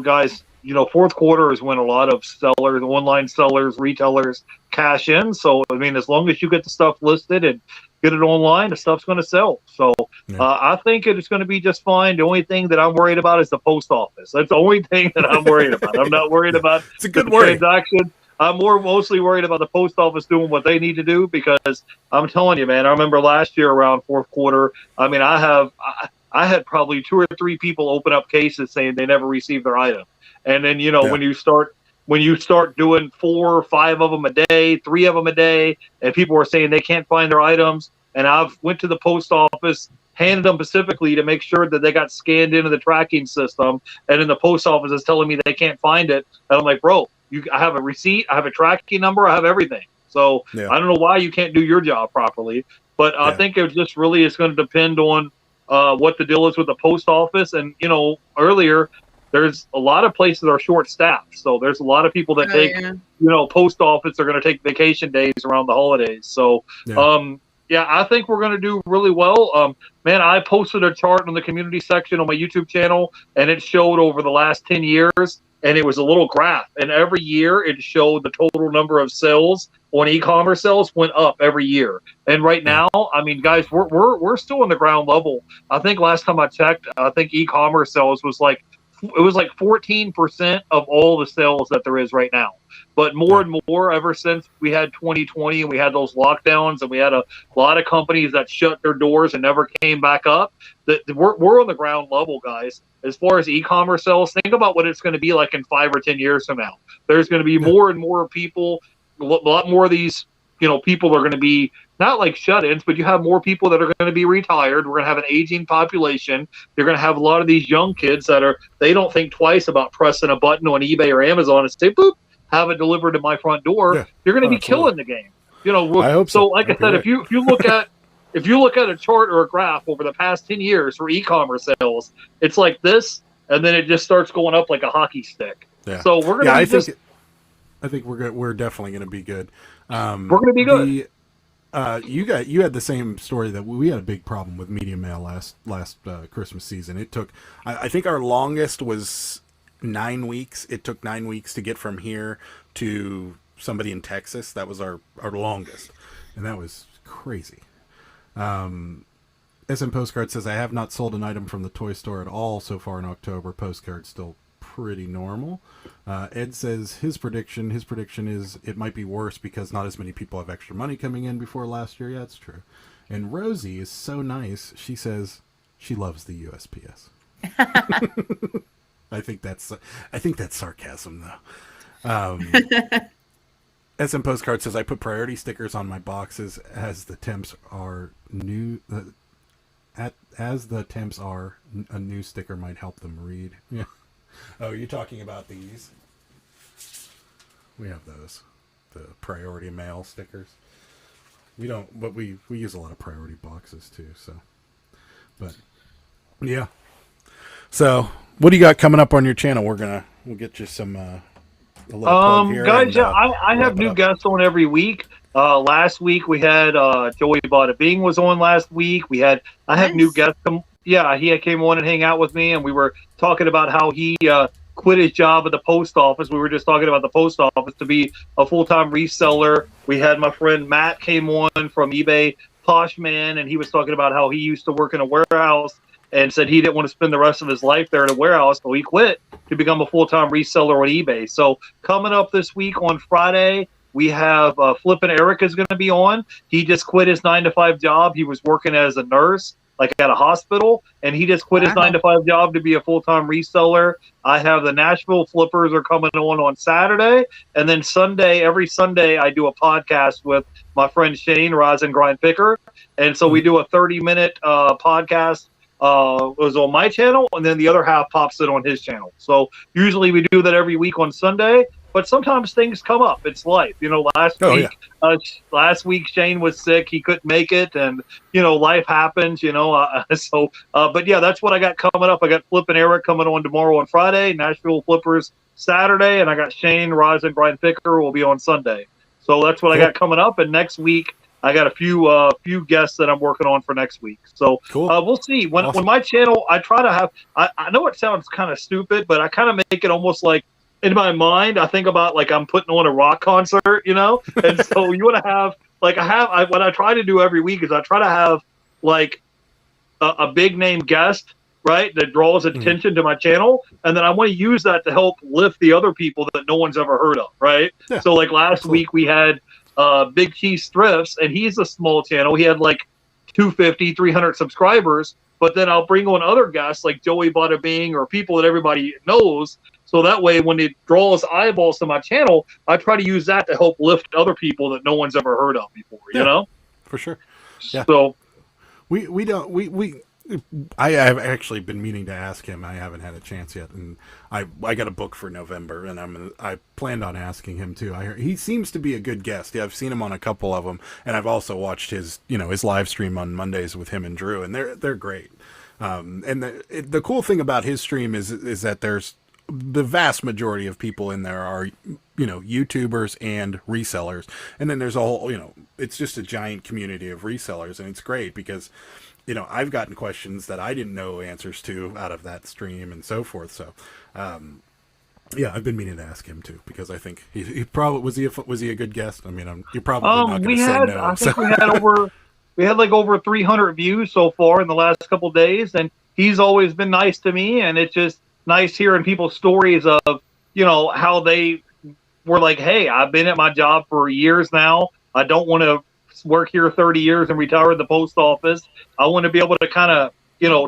guys, fourth quarter is when a lot of sellers, online sellers, retailers cash in. So, I mean, as long as you get the stuff listed and get it online, the stuff's going to sell. So I think it's going to be just fine. The only thing that I'm worried about is the post office. That's the only thing that I'm worried about. I'm not worried about it's a good the worry. transaction. I'm mostly worried about the post office doing what they need to do, because I'm telling you, man, I remember last year around fourth quarter, I mean, I had probably 2 or 3 people open up cases saying they never received their item. And then, when you start doing 4 or 5 of them a day, 3 of them a day, and people are saying they can't find their items, and I've went to the post office, handed them specifically to make sure that they got scanned into the tracking system, and then the post office is telling me they can't find it, and I'm like, bro, I have a receipt, I have a tracking number, I have everything. So I don't know why you can't do your job properly, but I think it just really is going to depend on what the deal is with the post office. And earlier, there's a lot of places that are short staffed, so there's a lot of people that post office are going to take vacation days around the holidays. So I think we're going to do really well. Man, I posted a chart on the community section on my YouTube channel, and it showed over the last 10 years, and it was a little graph, and every year it showed the total number of sales on e-commerce sales went up every year. And right now, I mean, guys, we're still in the ground level. I think last time I checked, I think e-commerce sales was like 14% of all the sales that there is right now. But more and more, ever since we had 2020 and we had those lockdowns and we had a lot of companies that shut their doors and never came back up, that we're on the ground level, guys. As far as e-commerce sales, think about what it's going to be like in 5 or 10 years from now. There's going to be more and more people, a lot more of these, people are going to be not like shut-ins, but you have more people that are going to be retired. We're going to have an aging population. You're going to have a lot of these young kids they don't think twice about pressing a button on eBay or Amazon and say, boop, have it delivered to my front door. Yeah. You're going to be killing the game. I hope so. Like I said, if you look at a chart or a graph over the past 10 years for e-commerce sales, it's like this, and then it just starts going up like a hockey stick. Yeah. So we're going to I think we're good. We're definitely going to be good. We're going to be good. You had the same story that we had a big problem with Media Mail last Christmas season. It took, I think our longest was 9 weeks. It took 9 weeks to get from here to somebody in Texas. That was our longest, and that was crazy. SM Postcard says, I have not sold an item from the toy store at all so far in October. Postcard's still pretty normal. Ed says his prediction is it might be worse because not as many people have extra money coming in before last year. Yeah, it's true. And Rosie is so nice. She says she loves the USPS. I think that's sarcasm though. SM Postcard says I put priority stickers on my boxes as the temps are new. As the temps are, a new sticker might help them read. Yeah. Oh, you're talking about these? We have those, the priority mail stickers. We don't, but we use a lot of priority boxes too. So, but Yeah. So, what do you got coming up on your channel? We'll get you some a little plug here. Guys, and, yeah, I have new guests on every week. Last week we had Joey Bada Bing was on last week. I have new guests come. Yeah, he came on and hang out with me, and we were talking about how he quit his job at the post office. We were just talking about the post office to be a full-time reseller. We had my friend Matt came on from eBay Poshman, and he was talking about how he used to work in a warehouse and said he didn't want to spend the rest of his life there in a warehouse, so he quit to become a full-time reseller on eBay. So coming up this week on Friday, we have Flippin' Eric is going to be on. He just quit his 9-to-5 job. He was working as a nurse, like at a hospital, and he just quit his 9-to-5 job to be a full-time reseller. I have the Nashville Flippers are coming on Saturday, and then Sunday, every Sunday, I do a podcast with my friend Shane, Rise and Grind Picker, and so we do a 30-minute podcast. It was on my channel, and then the other half pops it on his channel. So usually we do that every week on Sunday, but sometimes things come up. It's life. Last week Shane was sick. He couldn't make it, and, life happens, but yeah, that's what I got coming up. I got Flippin' Eric coming on tomorrow on Friday, Nashville Flippers Saturday, and I got Shane, Rise and Brian Picker will be on Sunday. So that's what I got coming up, and next week I got a few guests that I'm working on for next week. So we'll see. When my channel, I try to have, I know it sounds kind of stupid, but I kind of make it almost like, in my mind, I think about like I'm putting on a rock concert, and so you want to have, like what I try to do every week is I try to have like a big name guest, right, that draws attention to my channel, and then I want to use that to help lift the other people that no one's ever heard of, right? Yeah, so like last week we had Big Cheese Thrifts, and he's a small channel. He had like 250, 300 subscribers, but then I'll bring on other guests like Joey Bada Bing or people that everybody knows. So that way, when it draws eyeballs to my channel, I try to use that to help lift other people that no one's ever heard of before, For sure. Yeah. So I have actually been meaning to ask him. I haven't had a chance yet, and I got a book for November, and I planned on asking him too. He seems to be a good guest. Yeah, I've seen him on a couple of them, and I've also watched his live stream on Mondays with him and Drew, and they're great. And the cool thing about his stream is that there's the vast majority of people in there are YouTubers and resellers, and then there's a whole it's just a giant community of resellers, and it's great because I've gotten questions that I didn't know answers to out of that stream and so forth. So, yeah, I've been meaning to ask him too, because I think he probably was he a good guest? I mean, you're probably not going to say no. I think we had like over 300 views so far in the last couple of days, and he's always been nice to me, and it's just nice hearing people's stories of how they were like, hey, I've been at my job for years now. I don't want to work here 30 years and retire at the post office. I want to be able to kind of,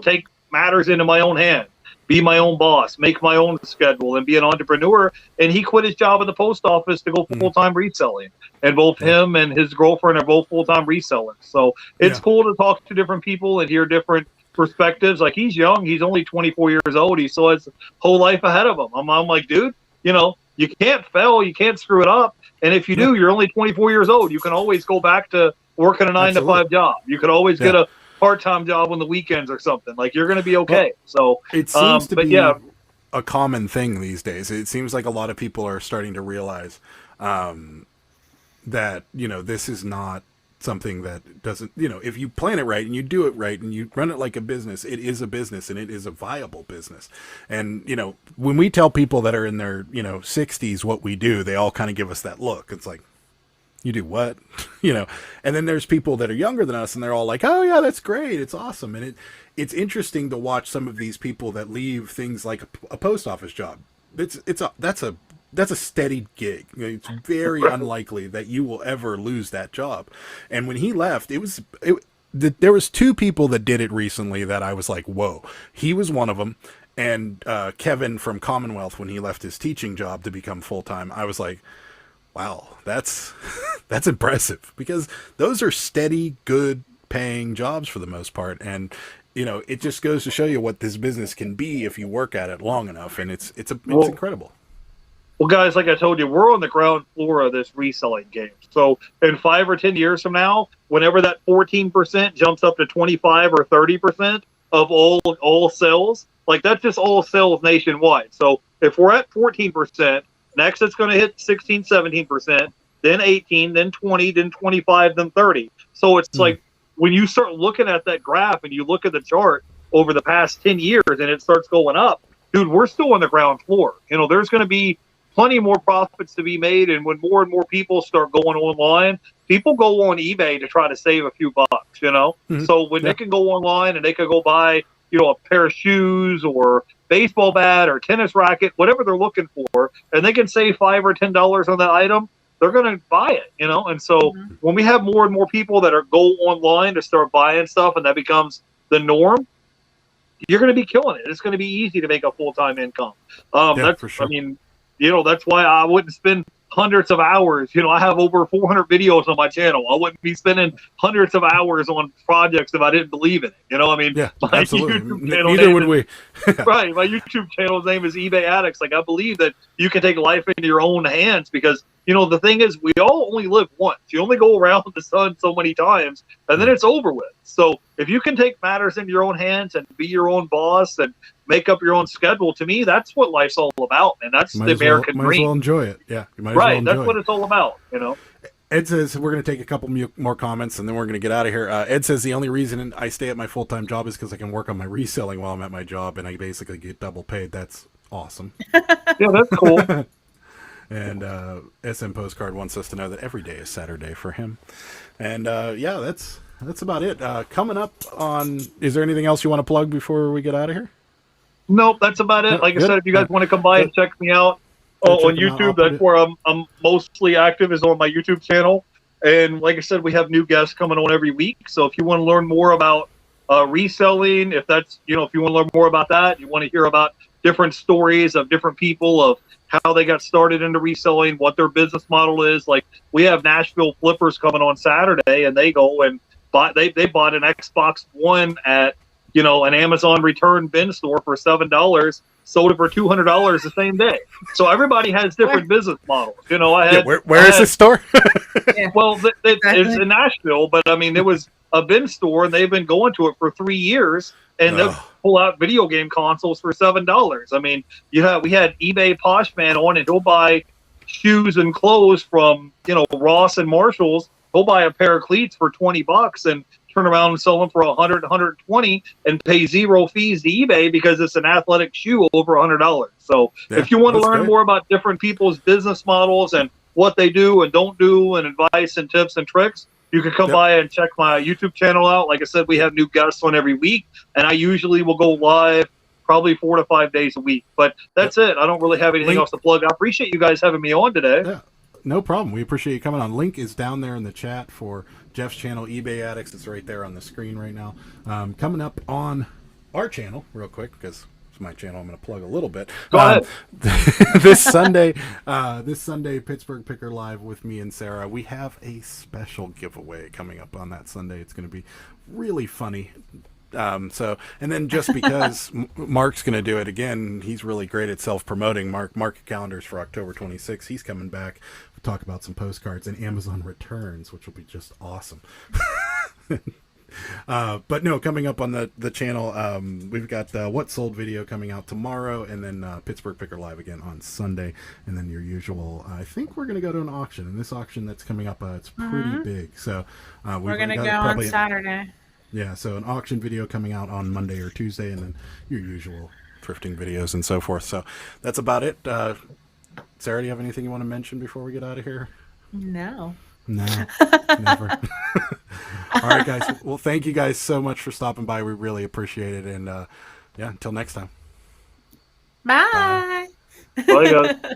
take matters into my own hand, be my own boss, make my own schedule, and be an entrepreneur. And he quit his job at the post office to go full-time reselling. And both him and his girlfriend are both full-time resellers. So it's cool to talk to different people and hear different perspectives. Like, he's young. He's only 24 years old. He still has a whole life ahead of him. I'm like, dude, you can't fail. You can't screw it up. And if you do, you're only 24 years old. You can always go back to working a 9-to-5 job. You could always get a part-time job on the weekends or something. Like, you're going to be okay. So it seems to be a common thing these days. It seems like a lot of people are starting to realize that, this is not something that doesn't, if you plan it right and you do it right and you run it like a business, it is a business, and it is a viable business. And, when we tell people that are in their, 60s what we do, they all kind of give us that look. It's like, you do what? And then there's people that are younger than us, and they're all like, oh yeah, that's great. It's awesome. And it's interesting to watch some of these people that leave things like a post office job. That's a steady gig. It's very unlikely that you will ever lose that job. And when he left, there was two people that did it recently that I was like, whoa. He was one of them. And Kevin from Commonwealth, when he left his teaching job to become full-time, I was like, wow, that's impressive, because those are steady, good paying jobs for the most part. And, it just goes to show you what this business can be if you work at it long enough. And it's incredible. Well, guys, like I told you, we're on the ground floor of this reselling game. So in 5 or 10 years from now, whenever that 14% jumps up to 25 or 30%, of all sales. Like that's just all sales nationwide. So if we're at 14%, next it's going to hit 16, 17%, then 18, then 20, then 25, then 30. So it's like when you start looking at that graph and you look at the chart over the past 10 years and it starts going up, dude, we're still on the ground floor. You know, there's going to be plenty more profits to be made. And when more and more people start going online, people go on eBay to try to save a few bucks, you know? So when they can go online and they can go buy, you know, a pair of shoes or baseball bat or tennis racket, whatever they're looking for, and they can save $5 or $10 on that item, they're going to buy it, you know? And so when we have more and more people that are go online to start buying stuff and that becomes the norm, you're going to be killing it. It's going to be easy to make a full-time income. That's for sure. I mean, you know, that's why I wouldn't spend hundreds of hours. You know, I have over 400 videos on my channel. I wouldn't be spending hundreds of hours on projects if I didn't believe in it. You know, I mean, absolutely. Neither would we. Right. My YouTube channel's name is eBay Addicts. Like, I believe that you can take life into your own hands because, you know, the thing is, we all only live once. You only go around the sun so many times, and then it's over with. So if you can take matters into your own hands and be your own boss and make up your own schedule, to me, that's what life's all about, and that's the American dream. Might as well enjoy it. Yeah, you might as well enjoy that's what it's all about, you know. Ed says we're going to take a couple more comments, and then we're going to get out of here. Ed says the only reason I stay at my full-time job is because I can work on my reselling while I'm at my job, and I basically get double paid. That's awesome. Yeah, that's cool. And SM Postcard wants us to know that every day is Saturday for him. And yeah, that's about it. Coming up on, is there anything else you want to plug before we get out of here? Nope, that's about it. Like I said, if you guys want to come by and check me out on YouTube, that's where I'm mostly active, is on my YouTube channel. And like I said, we have new guests coming on every week. So if you want to learn more about reselling, if that's, you know, if you want to learn more about that, you want to hear about different stories of different people of how they got started into reselling, what their business model is. Like, we have Nashville Flippers coming on Saturday, and they go and they bought an Xbox One at, you know, an Amazon return bin store for $7, sold it for $200 the same day. So everybody has different business models. You know, where is this store? Well, it's in Nashville, but I mean, it was a bin store, and they've been going to it for 3 years, and they'll pull out video game consoles for $7. I mean, we had eBay Poshman on, and he'll buy shoes and clothes from, you know, Ross and Marshalls. He'll buy a pair of cleats for $20 and turn around and sell them for $100, $120, and pay zero fees to eBay because it's an athletic shoe over $100. So if you want to learn more about different people's business models and what they do and don't do, and advice and tips and tricks, you can come by and check my YouTube channel out. Like I said, we have new guests on every week, and I usually will go live probably 4 to 5 days a week. But that's it. I don't really have anything else to plug. I appreciate you guys having me on today. Yeah. No problem. We appreciate you coming on. Link is down there in the chat for Jeff's channel, eBay Addicts. It's right there on the screen right now. Coming up on our channel, real quick, because it's my channel, I'm going to plug a little bit. Go ahead. This Sunday, Pittsburgh Picker Live with me and Sarah. We have a special giveaway coming up on that Sunday. It's going to be really funny. And then just because Mark's going to do it again, he's really great at self-promoting. Mark your calendars for October 26th. He's coming back to talk about some postcards and Amazon returns, which will be just awesome. But no, coming up on the channel, we've got What Sold video coming out tomorrow, and then Pittsburgh Picker Live again on Sunday, and then your usual, I think we're going to go to an auction, and this auction that's coming up, it's pretty big. So we're going to go on Saturday. Yeah, so an auction video coming out on Monday or Tuesday, and then your usual thrifting videos and so forth. So that's about it. Sarah, do you have anything you want to mention before we get out of here? No, never. All right, guys. Well, thank you guys so much for stopping by. We really appreciate it. And yeah, until next time. Bye. Bye, guys.